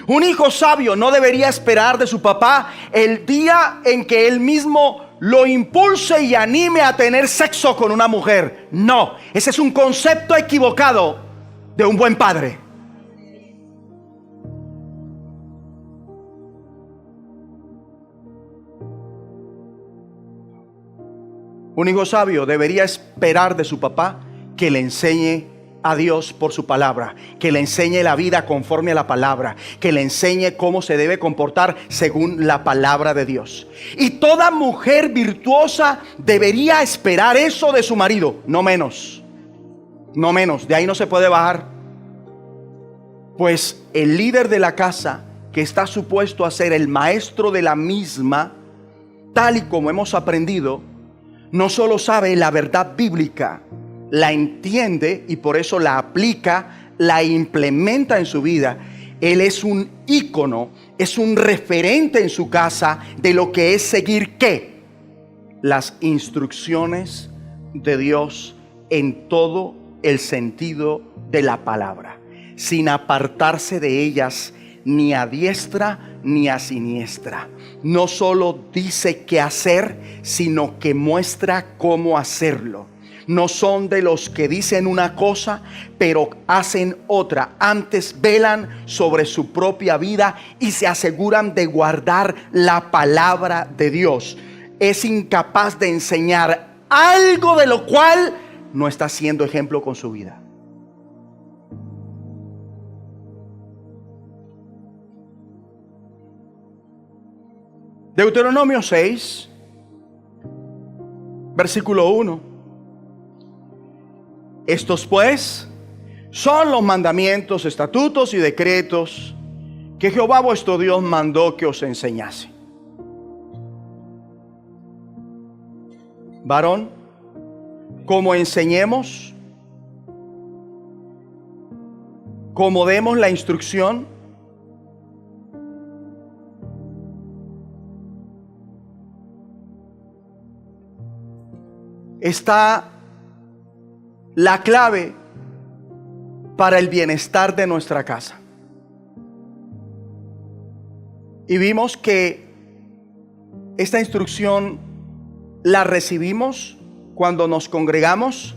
Un hijo sabio no debería esperar de su papá el día en que él mismo lo impulse y anime a tener sexo con una mujer. No, ese es un concepto equivocado de un buen padre. Un hijo sabio debería esperar de su papá que le enseñe a Dios por su palabra, que le enseñe la vida conforme a la palabra, que le enseñe cómo se debe comportar según la palabra de Dios. Y toda mujer virtuosa debería esperar eso de su marido, no menos. No menos, de ahí no se puede bajar. Pues el líder de la casa, que está supuesto a ser el maestro de la misma, tal y como hemos aprendido, no solo sabe la verdad bíblica, la entiende y por eso la aplica, la implementa en su vida. Él es un ícono, es un referente en su casa de lo que es seguir ¿qué? Las instrucciones de Dios en todo el sentido de la palabra, sin apartarse de ellas ni a diestra ni a siniestra. No solo dice qué hacer, sino que muestra cómo hacerlo. No son de los que dicen una cosa pero hacen otra. Antes velan sobre su propia vida y se aseguran de guardar la palabra de Dios. Es incapaz de enseñar algo de lo cual no está siendo ejemplo con su vida. Deuteronomio 6, versículo 1. Estos pues son los mandamientos, estatutos y decretos que Jehová vuestro Dios mandó que os enseñase. Varón, como enseñemos, como demos la instrucción, está la clave para el bienestar de nuestra casa. Y vimos que esta instrucción la recibimos cuando nos congregamos,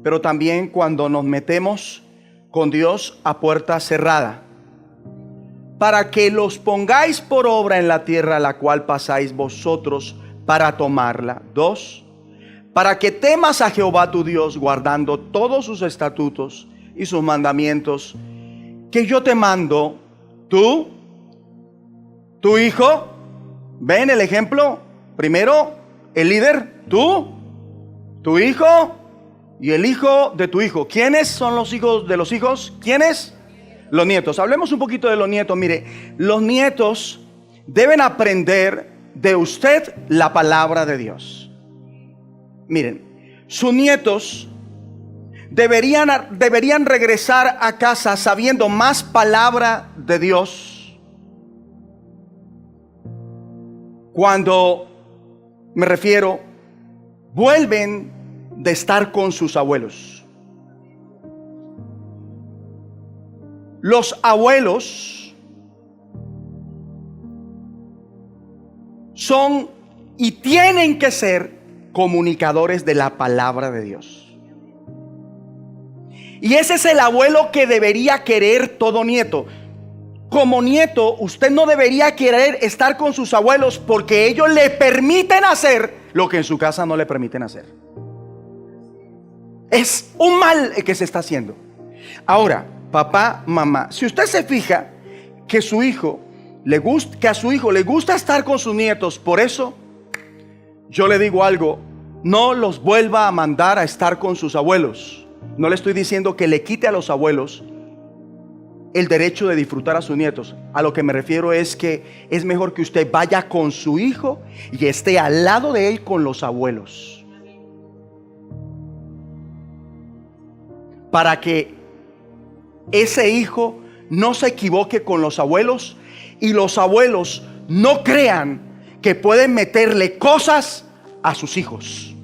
pero también cuando nos metemos con Dios a puerta cerrada, para que los pongáis por obra en la tierra a la cual pasáis vosotros para tomarla. 2, para que temas a Jehová tu Dios, guardando todos sus estatutos y sus mandamientos que yo te mando, tú, tu hijo. ¿Ven el ejemplo? Primero el líder, tú, tu hijo y el hijo de tu hijo. ¿Quiénes son los hijos de los hijos? ¿Quiénes? Los nietos. Hablemos un poquito de los nietos. Mire, los nietos deben aprender de usted la palabra de Dios. Miren, sus nietos deberían regresar a casa sabiendo más palabra de Dios. Cuando me refiero, vuelven de estar con sus abuelos. Los abuelos son y tienen que ser comunicadores de la palabra de Dios. Y ese es el abuelo que debería querer todo nieto. Como nieto, usted no debería querer estar con sus abuelos porque ellos le permiten hacer lo que en su casa no le permiten hacer. Es un mal que se está haciendo. Ahora, papá, mamá, si usted se fija que a su hijo le gusta estar con sus nietos, por eso yo le digo algo: no los vuelva a mandar a estar con sus abuelos. No le estoy diciendo que le quite a los abuelos el derecho de disfrutar a sus nietos. A lo que me refiero es que es mejor que usted vaya con su hijo y esté al lado de él con los abuelos, para que ese hijo no se equivoque con los abuelos y los abuelos no crean que pueden meterle cosas a sus hijos.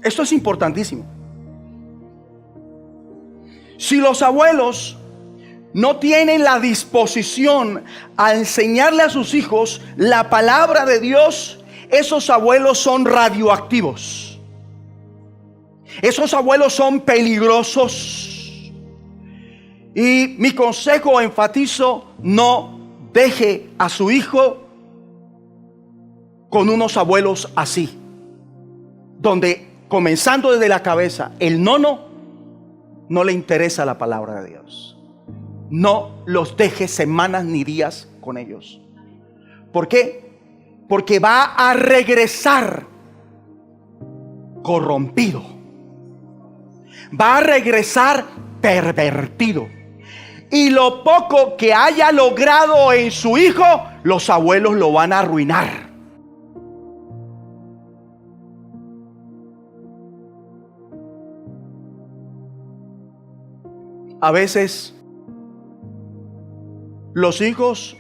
Esto es importantísimo. Si los abuelos no tienen la disposición a enseñarle a sus hijos la palabra de Dios, esos abuelos son radioactivos. Esos abuelos son peligrosos. Y mi consejo, enfatizo, no deje a su hijo con unos abuelos así, donde comenzando desde la cabeza, el nono no le interesa la palabra de Dios. No los deje semanas ni días con ellos. ¿Por qué? Porque va a regresar corrompido. Va a regresar pervertido. Y lo poco que haya logrado en su hijo, los abuelos lo van a arruinar. A veces los hijos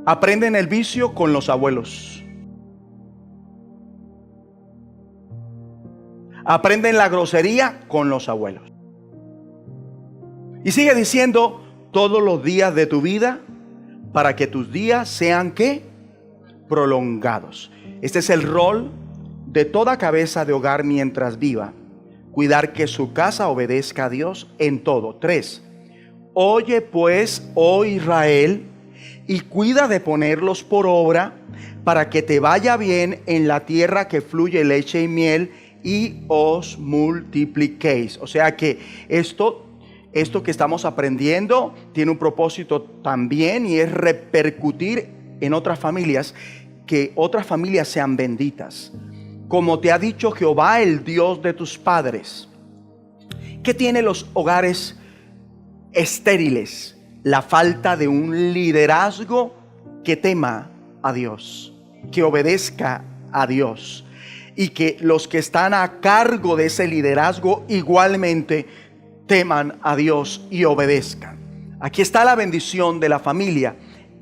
aprenden el vicio con los abuelos. Aprenden la grosería con los abuelos. Y sigue diciendo: todos los días de tu vida, para que tus días sean ¿qué? Prolongados. Este es el rol de toda cabeza de hogar mientras viva: cuidar que su casa obedezca a Dios en todo. 3. Oye pues, oh Israel, y cuida de ponerlos por obra, para que te vaya bien en la tierra que fluye leche y miel, y os multipliquéis. O sea que esto esto que estamos aprendiendo tiene un propósito también, y es repercutir en otras familias, que otras familias sean benditas. Como te ha dicho Jehová, el Dios de tus padres. ¿Qué tienen los hogares estériles? La falta de un liderazgo que tema a Dios, que obedezca a Dios, y que los que están a cargo de ese liderazgo igualmente teman a Dios y obedezcan. Aquí está la bendición de la familia.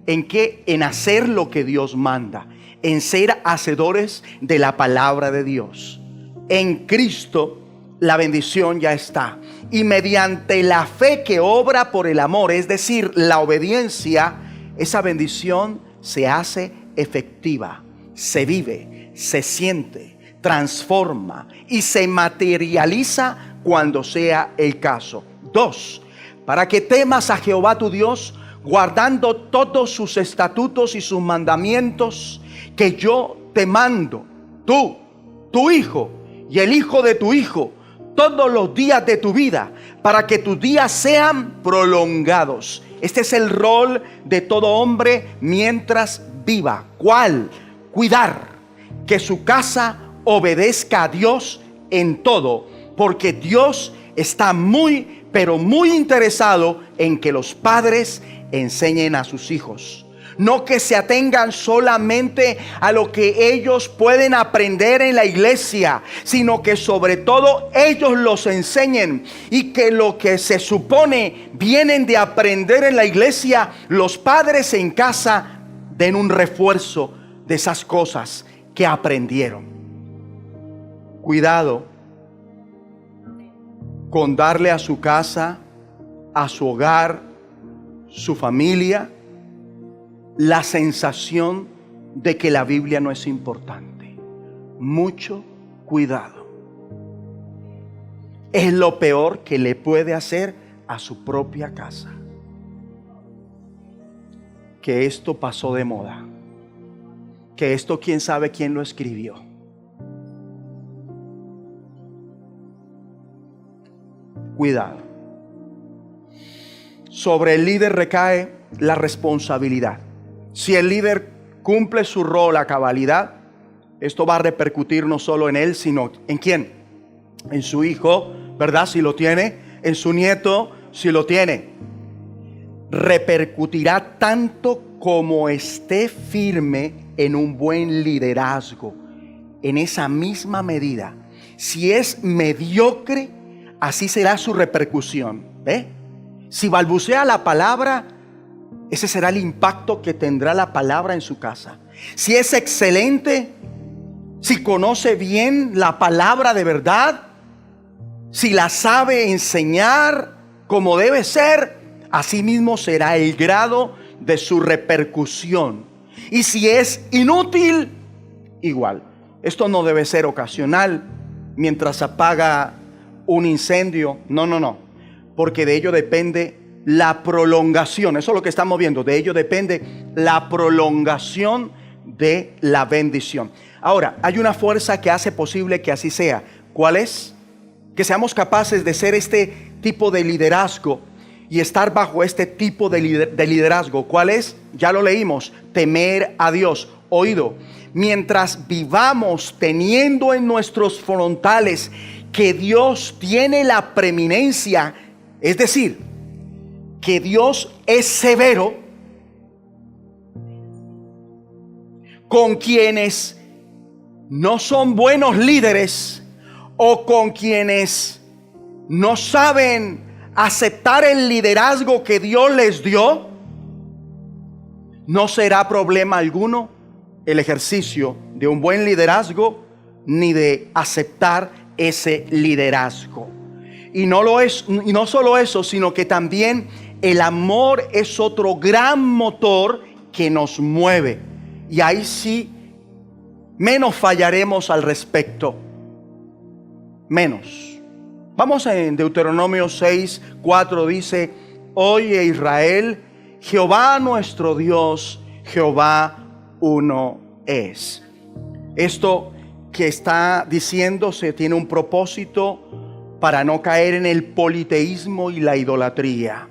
¿En qué? En hacer lo que Dios manda, en ser hacedores de la palabra de Dios. En Cristo la bendición ya está, y mediante la fe que obra por el amor, es decir, la obediencia, esa bendición se hace efectiva, se vive, se siente, transforma y se materializa cuando sea el caso. 2. Para que temas a Jehová tu Dios, guardando todos sus estatutos y sus mandamientos que yo te mando, tú, tu hijo y el hijo de tu hijo, todos los días de tu vida, para que tus días sean prolongados. Este es el rol de todo hombre mientras viva. ¿Cuál? Cuidar que su casa obedezca a Dios en todo, porque Dios está muy, pero muy interesado en que los padres enseñen a sus hijos. No que se atengan solamente a lo que ellos pueden aprender en la iglesia, sino que sobre todo ellos los enseñen, y que lo que se supone vienen de aprender en la iglesia, los padres en casa den un refuerzo de esas cosas que aprendieron. Cuidado con darle a su casa, a su hogar, su familia, la sensación de que la Biblia no es importante. Mucho cuidado. Es lo peor que le puede hacer a su propia casa. Que esto pasó de moda. Que esto quién sabe quién lo escribió. Cuidado. Sobre el líder recae la responsabilidad. Si el líder cumple su rol a cabalidad, esto va a repercutir no solo en él, sino ¿en quién? En su hijo, ¿verdad? Si lo tiene. En su nieto, si lo tiene. Repercutirá tanto como esté firme en un buen liderazgo. En esa misma medida. Si es mediocre, así será su repercusión. ¿Ve? Si balbucea la palabra, ese será el impacto que tendrá la palabra en su casa. Si es excelente, si conoce bien la palabra de verdad, si la sabe enseñar como debe ser, así mismo será el grado de su repercusión. Y si es inútil, igual. Esto no debe ser ocasional mientras apaga un incendio. No. Porque de ello depende la prolongación. Eso es lo que estamos viendo. De ello depende la prolongación de la bendición. Ahora, hay una fuerza que hace posible que así sea. ¿Cuál es? Que seamos capaces de ser este tipo de liderazgo y estar bajo este tipo de liderazgo. ¿Cuál es? Ya lo leímos. Temer a Dios. Oído. Mientras vivamos teniendo en nuestros frontales que Dios tiene la preeminencia, es decir, que Dios es severo con quienes no son buenos líderes o con quienes no saben aceptar el liderazgo que Dios les dio, no será problema alguno el ejercicio de un buen liderazgo ni de aceptar ese liderazgo. Y no lo es, y no solo eso, sino que también el amor es otro gran motor que nos mueve. Y ahí sí, menos fallaremos al respecto. Menos. Vamos en Deuteronomio 6:4, dice: Oye Israel, Jehová nuestro Dios, Jehová uno es. Esto que está diciéndose tiene un propósito para no caer en el politeísmo y la idolatría.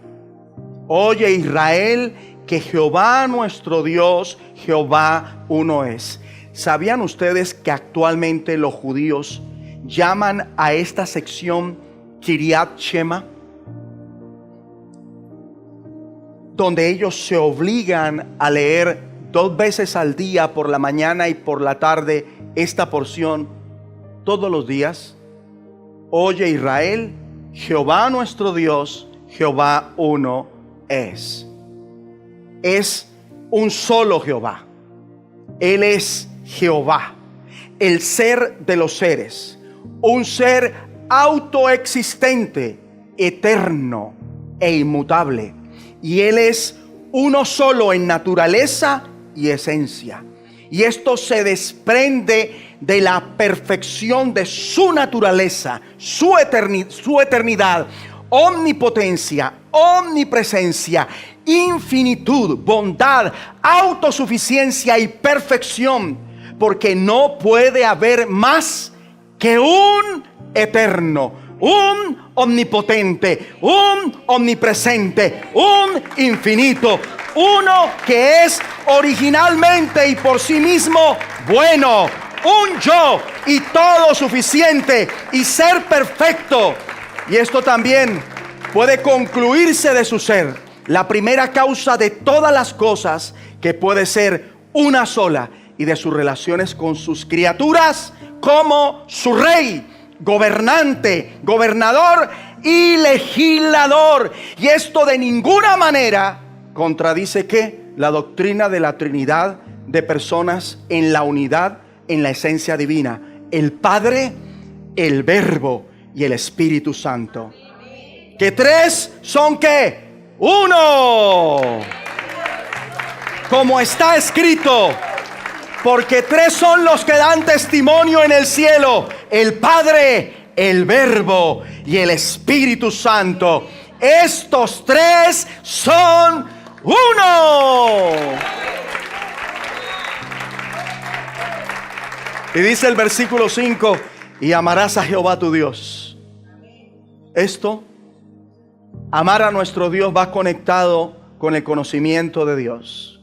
Oye Israel, que Jehová nuestro Dios, Jehová uno es. ¿Sabían ustedes que actualmente los judíos llaman a esta sección Kiryat Shema? Donde ellos se obligan a leer 2 veces al día, por la mañana y por la tarde, esta porción todos los días. Oye Israel, Jehová nuestro Dios, Jehová uno es. Es un solo Jehová. Él es Jehová, el ser de los seres, un ser autoexistente, eterno e inmutable. Y Él es uno solo en naturaleza y esencia. Y esto se desprende de la perfección de su naturaleza, su eternidad, omnipotencia, omnipresencia, infinitud, bondad, autosuficiencia y perfección. Porque no puede haber más que un eterno, un omnipotente, un omnipresente, un infinito, uno que es originalmente y por sí mismo bueno, un yo y todo suficiente y ser perfecto. Y esto también puede concluirse de su ser, la primera causa de todas las cosas, que puede ser una sola, y de sus relaciones con sus criaturas como su rey, gobernante, gobernador y legislador. Y esto de ninguna manera contradice ¿qué? La doctrina de la Trinidad de personas en la unidad, en la esencia divina: el Padre, el Verbo y el Espíritu Santo. Que 3 son ¿qué? 1. Como está escrito: porque 3 son los que dan testimonio en el cielo: el Padre, el Verbo y el Espíritu Santo. Estos 3 son uno. Y dice el versículo 5: y amarás a Jehová tu Dios. Esto, amar a nuestro Dios, va conectado con el conocimiento de Dios.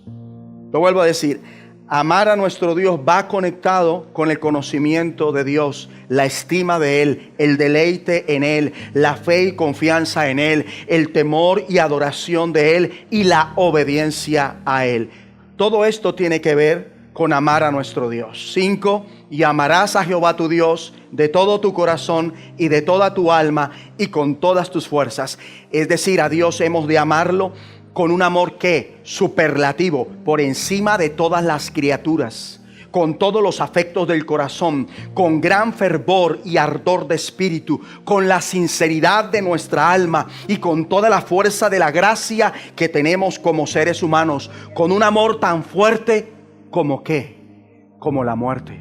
Lo vuelvo a decir: amar a nuestro Dios va conectado con el conocimiento de Dios, la estima de Él, el deleite en Él, la fe y confianza en Él, el temor y adoración de Él y la obediencia a Él. Todo esto tiene que ver con amar a nuestro Dios. 5. Y amarás a Jehová tu Dios de todo tu corazón y de toda tu alma y con todas tus fuerzas. Es decir, a Dios hemos de amarlo con un amor que superlativo, por encima de todas las criaturas, con todos los afectos del corazón, con gran fervor y ardor de espíritu, con la sinceridad de nuestra alma y con toda la fuerza de la gracia que tenemos como seres humanos, con un amor tan fuerte como ¿qué? Como la muerte.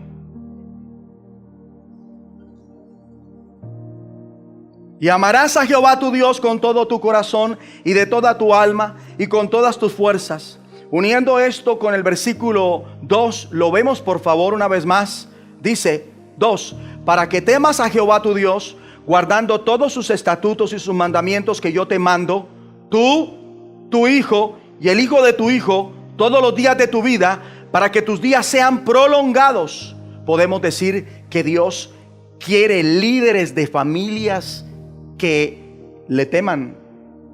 Y amarás a Jehová tu Dios con todo tu corazón y de toda tu alma y con todas tus fuerzas. Uniendo esto con el versículo 2, lo vemos por favor una vez más. Dice 2: para que temas a Jehová tu Dios, guardando todos sus estatutos y sus mandamientos que yo te mando, tú, tu hijo y el hijo de tu hijo, todos los días de tu vida, para que tus días sean prolongados. Podemos decir que Dios quiere líderes de familias que le teman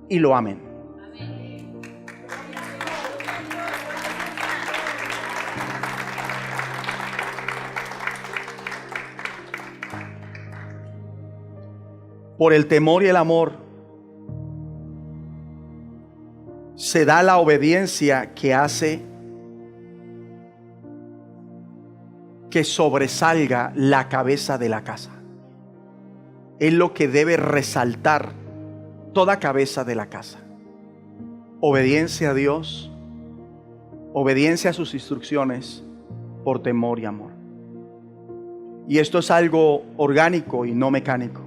y lo amen. Por el temor y el amor se da la obediencia que hace que sobresalga la cabeza de la casa. Es lo que debe resaltar toda cabeza de la casa: obediencia a Dios, obediencia a sus instrucciones, por temor y amor. Y esto es algo orgánico y no mecánico.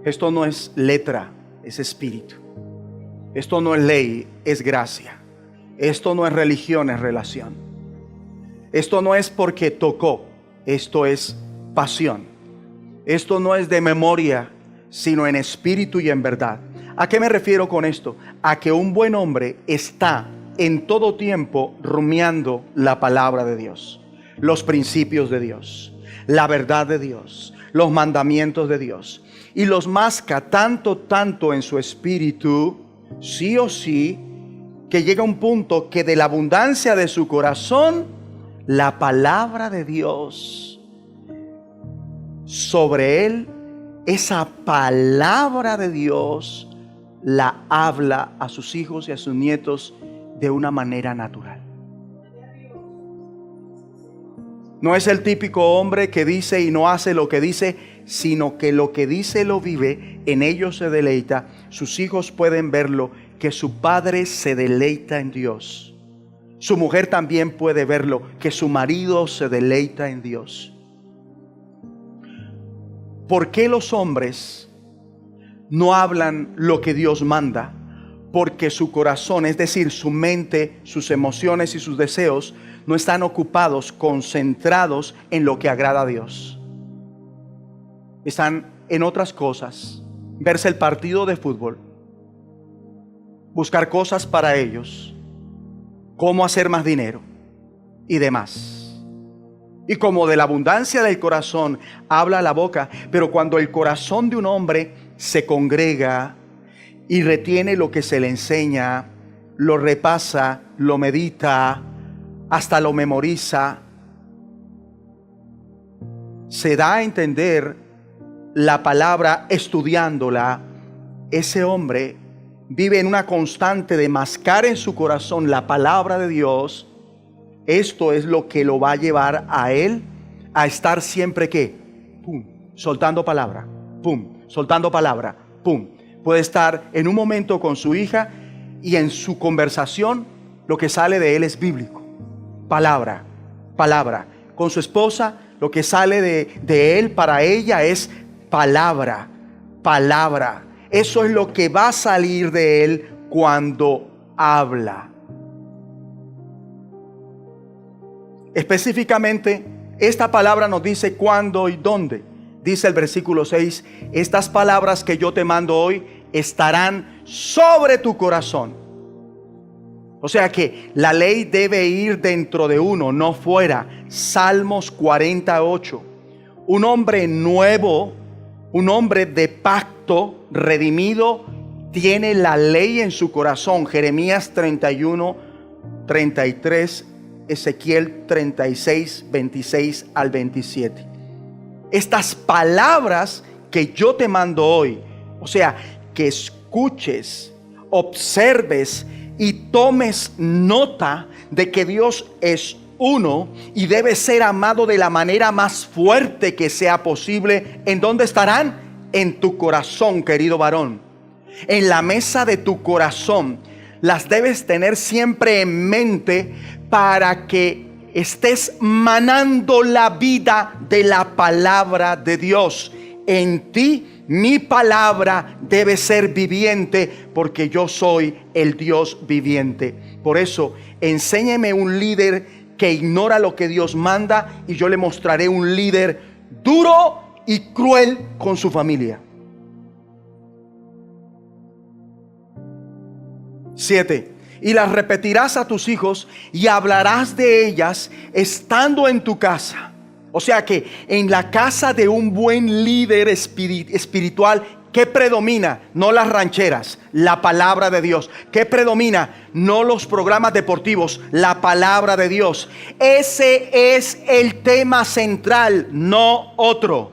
Esto no es letra, es espíritu. Esto no es ley, es gracia. Esto no es religión, es relación. Esto no es porque tocó, esto es pasión. Esto no es de memoria, sino en espíritu y en verdad. ¿A qué me refiero con esto? A que un buen hombre está en todo tiempo rumiando la palabra de Dios, los principios de Dios, la verdad de Dios, los mandamientos de Dios, y los masca tanto en su espíritu, sí o sí, que llega un punto que de la abundancia de su corazón, la palabra de Dios sobre él, esa palabra de Dios la habla a sus hijos y a sus nietos de una manera natural. No es el típico hombre que dice y no hace lo que dice, sino que lo que dice lo vive, en ellos se deleita. Sus hijos pueden verlo, que su padre se deleita en Dios. Su mujer también puede verlo, que su marido se deleita en Dios. ¿Por qué los hombres no hablan lo que Dios manda? Porque su corazón, es decir, su mente, sus emociones y sus deseos no están ocupados, concentrados en lo que agrada a Dios. Están en otras cosas. Verse el partido de fútbol, buscar cosas para ellos, cómo hacer más dinero y demás. Y como de la abundancia del corazón habla la boca, pero cuando el corazón de un hombre se congrega y retiene lo que se le enseña, lo repasa, lo medita, hasta lo memoriza, se da a entender la palabra estudiándola, ese hombre vive en una constante de mascar en su corazón la palabra de Dios. Esto es lo que lo va a llevar a él a estar siempre que, pum, soltando palabra, pum, soltando palabra, pum. Puede estar en un momento con su hija y en su conversación lo que sale de él es bíblico. Palabra, palabra. Con su esposa lo que sale de él para ella es palabra, palabra. Eso es lo que va a salir de él cuando habla. Específicamente, esta palabra nos dice cuándo y dónde. Dice el versículo 6, estas palabras que yo te mando hoy estarán sobre tu corazón. O sea que la ley debe ir dentro de uno, no fuera. Salmos 48. Un hombre nuevo, un hombre de pacto, redimido, tiene la ley en su corazón. Jeremías 31, 33, Ezequiel 36, 26 al 27. Estas palabras que yo te mando hoy, o sea, que escuches, observes y tomes nota de que Dios es uno y debe ser amado de la manera más fuerte que sea posible. ¿En dónde estarán? En tu corazón, querido varón. En la mesa de tu corazón. Las debes tener siempre en mente para que estés manando la vida de la palabra de Dios. En ti mi palabra debe ser viviente, porque yo soy el Dios viviente. Por eso, enséñeme un líder que ignora lo que Dios manda, y yo le mostraré un líder duro y cruel con su familia. 7. Y las repetirás a tus hijos y hablarás de ellas estando en tu casa. O sea que en la casa de un buen líder espiritual, ¿qué predomina? No las rancheras, la palabra de Dios. ¿Qué predomina? No los programas deportivos, la palabra de Dios. Ese es el tema central, no otro.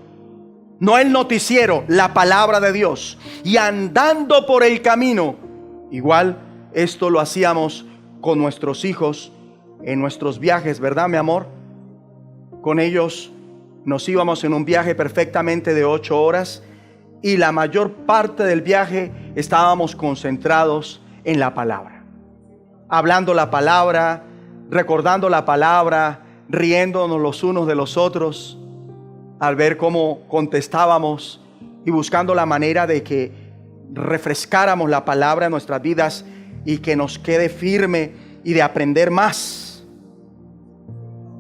No el noticiero, la palabra de Dios. Y andando por el camino, igual esto lo hacíamos con nuestros hijos en nuestros viajes, ¿verdad, mi amor? Con ellos nos íbamos en un viaje perfectamente de 8 horas y la mayor parte del viaje estábamos concentrados en la palabra. Hablando la palabra, recordando la palabra, riéndonos los unos de los otros al ver cómo contestábamos y buscando la manera de que refrescáramos la palabra en nuestras vidas y que nos quede firme y de aprender más.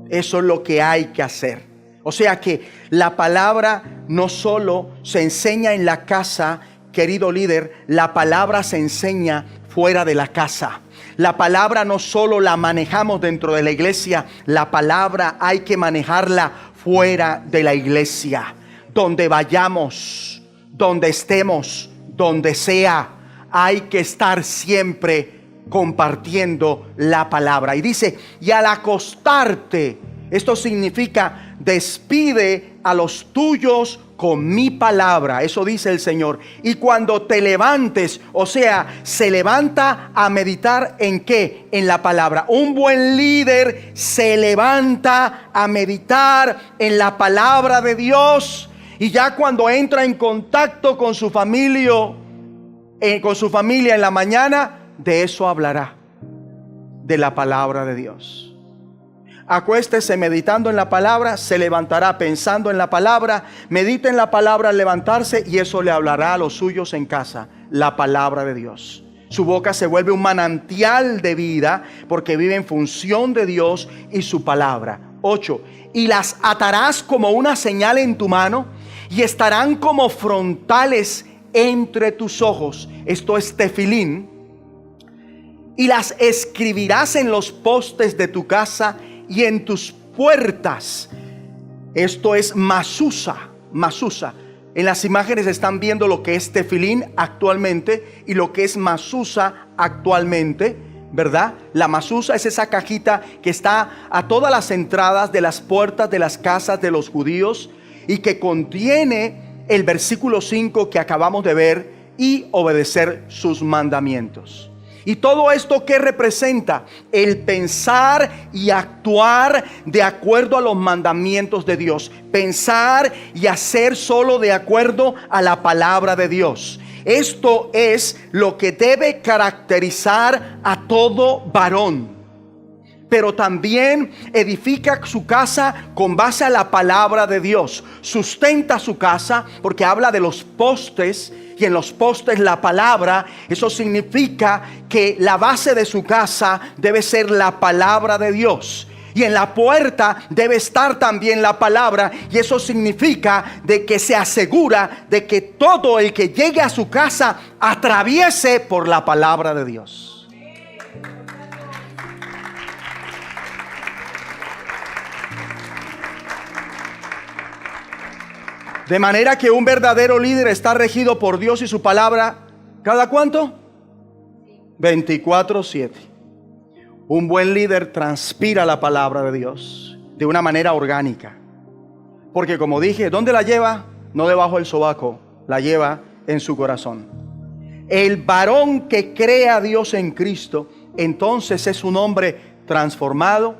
Eso es lo que hay que hacer. O sea que la palabra no solo se enseña en la casa, querido líder, la palabra se enseña fuera de la casa. La palabra no solo la manejamos dentro de la iglesia, la palabra hay que manejarla fuera de la iglesia. Donde vayamos, donde estemos, donde sea, hay que estar siempre compartiendo la palabra. Y dice, y al acostarte, esto significa despide a los tuyos con mi palabra. Eso dice el Señor. Y cuando te levantes, o sea, se levanta a meditar ¿en qué? En la palabra. Un buen líder se levanta a meditar en la palabra de Dios. Y ya cuando entra en contacto con su familia, en la mañana, de eso hablará, de la palabra de Dios. Acuéstese meditando en la palabra, se levantará pensando en la palabra, medita en la palabra al levantarse y eso le hablará a los suyos en casa, la palabra de Dios. Su boca se vuelve un manantial de vida porque vive en función de Dios y su palabra. 8. Y las atarás como una señal en tu mano y estarán como frontales entre tus ojos. Esto es tefilín. Y las escribirás en los postes de tu casa y en tus puertas. Esto es masusa. En las imágenes están viendo lo que es tefilín actualmente y lo que es masusa actualmente, ¿verdad? La masusa es esa cajita que está a todas las entradas de las puertas de las casas de los judíos y que contiene el versículo 5 que acabamos de ver, y obedecer sus mandamientos. ¿Y todo esto qué representa? El pensar y actuar de acuerdo a los mandamientos de Dios. Pensar y hacer solo de acuerdo a la palabra de Dios. Esto es lo que debe caracterizar a todo varón. Pero también edifica su casa con base a la palabra de Dios. Sustenta su casa porque habla de los postes. Y en los postes la palabra, eso significa que la base de su casa debe ser la palabra de Dios. Y en la puerta debe estar también la palabra. Y eso significa de que se asegura de que todo el que llegue a su casa atraviese por la palabra de Dios. De manera que un verdadero líder está regido por Dios y su palabra. ¿Cada cuánto? 24/7. Un buen líder transpira la palabra de Dios de una manera orgánica. Porque como dije, ¿dónde la lleva? No debajo del sobaco, la lleva en su corazón. El varón que cree a Dios en Cristo, entonces es un hombre transformado,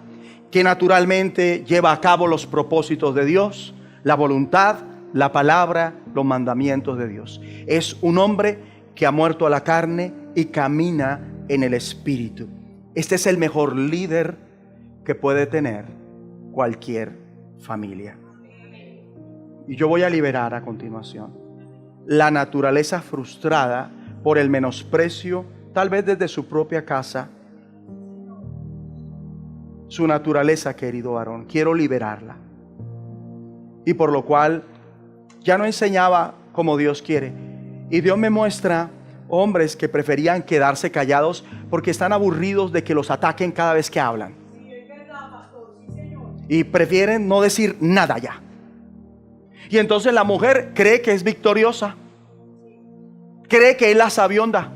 que naturalmente lleva a cabo los propósitos de Dios, la voluntad, la palabra, los mandamientos de Dios. Es un hombre que ha muerto a la carne y camina en el Espíritu. Este es el mejor líder que puede tener cualquier familia. Y yo voy a liberar a continuación la naturaleza frustrada por el menosprecio, tal vez desde su propia casa. Su naturaleza, querido varón, quiero liberarla. Y por lo cual ya no enseñaba como Dios quiere. Y Dios me muestra hombres que preferían quedarse callados porque están aburridos de que los ataquen cada vez que hablan. Y prefieren no decir nada ya. Y entonces la mujer cree que es victoriosa. Cree que es la sabionda.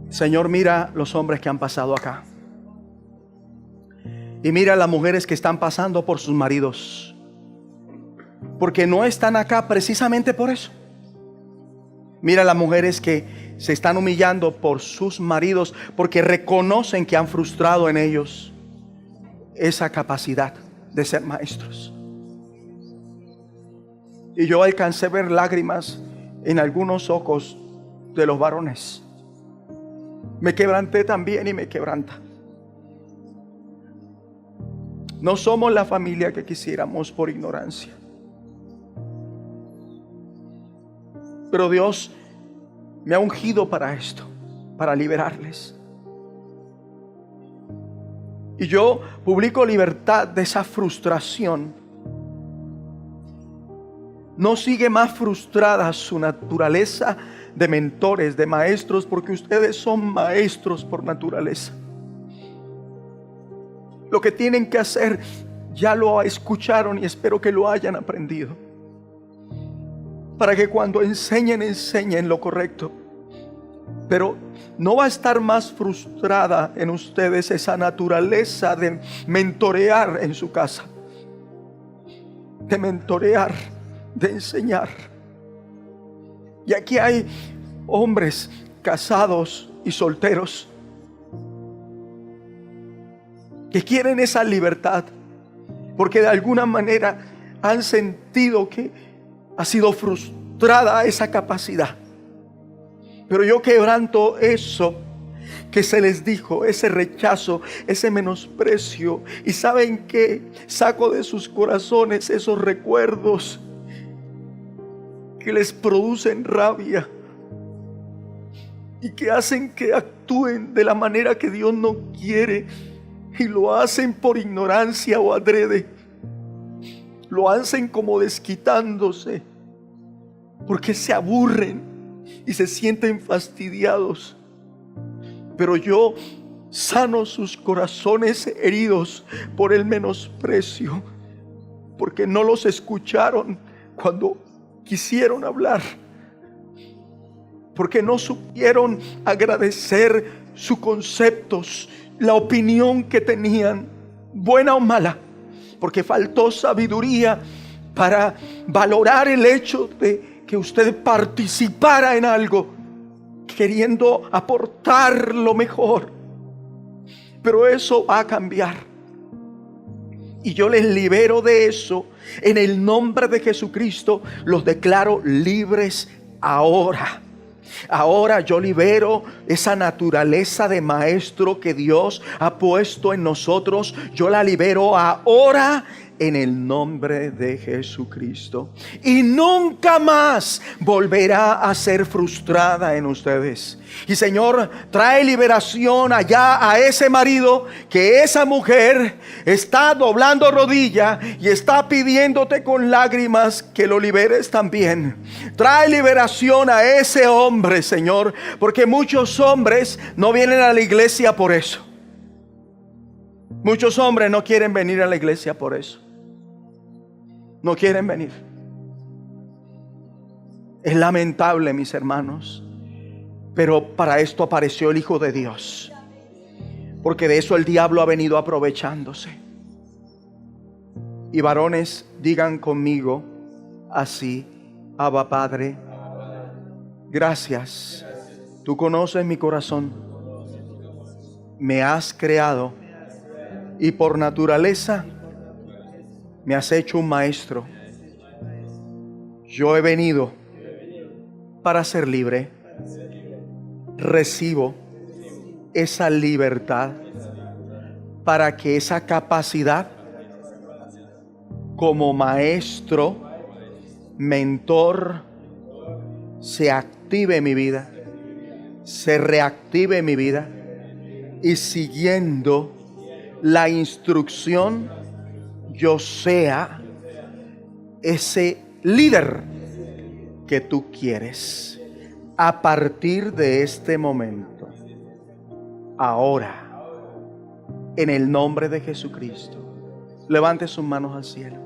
Señor, mira los hombres que han pasado acá. Y mira las mujeres que están pasando por sus maridos. Porque no están acá precisamente por eso. Mira las mujeres que se están humillando por sus maridos porque reconocen que han frustrado en ellos esa capacidad de ser maestros. Y yo alcancé a ver lágrimas en algunos ojos de los varones. Me quebranté también y me quebranta. No somos la familia que quisiéramos por ignorancia. Pero Dios me ha ungido para esto, para liberarles. Y yo publico libertad de esa frustración. No sigue más frustrada su naturaleza de mentores, de maestros, porque ustedes son maestros por naturaleza. Lo que tienen que hacer ya lo escucharon y espero que lo hayan aprendido, para que cuando enseñen lo correcto. Pero no va a estar más frustrada en ustedes esa naturaleza de mentorear en su casa, de mentorear, de enseñar. Y aquí hay hombres casados y solteros que quieren esa libertad, porque de alguna manera han sentido que ha sido frustrada esa capacidad. Pero yo quebranto eso que se les dijo, ese rechazo, ese menosprecio. Y ¿saben qué? Saco de sus corazones esos recuerdos que les producen rabia y que hacen que actúen de la manera que Dios no quiere, y lo hacen por ignorancia o adrede. Lo hacen como desquitándose, porque se aburren y se sienten fastidiados. Pero yo sano sus corazones heridos por el menosprecio, porque no los escucharon cuando quisieron hablar, porque no supieron agradecer sus conceptos, la opinión que tenían, buena o mala, porque faltó sabiduría para valorar el hecho de que usted participara en algo, queriendo aportar lo mejor. Pero eso va a cambiar, y yo les libero de eso. En el nombre de Jesucristo los declaro libres ahora. Ahora yo libero esa naturaleza de maestro que Dios ha puesto en nosotros. Yo la libero ahora en el nombre de Jesucristo. Y nunca más volverá a ser frustrada en ustedes. Y Señor, trae liberación allá a ese marido, que esa mujer está doblando rodilla y está pidiéndote con lágrimas que lo liberes también. Trae liberación a ese hombre, Señor, porque muchos hombres no vienen a la iglesia por eso. Muchos hombres no quieren venir a la iglesia por eso. No quieren venir. Es lamentable, mis hermanos, pero para esto apareció el Hijo de Dios, porque de eso el diablo ha venido aprovechándose. Y varones, digan conmigo así: Abba Padre, gracias. Tú conoces mi corazón, me has creado y por naturaleza me has hecho un maestro. Yo he venido para ser libre. Recibo esa libertad para que esa capacidad como maestro, mentor, se active en mi vida, se reactive en mi vida, y siguiendo la instrucción, yo sea ese líder que tú quieres a partir de este momento. Ahora, en el nombre de Jesucristo, levante sus manos al cielo.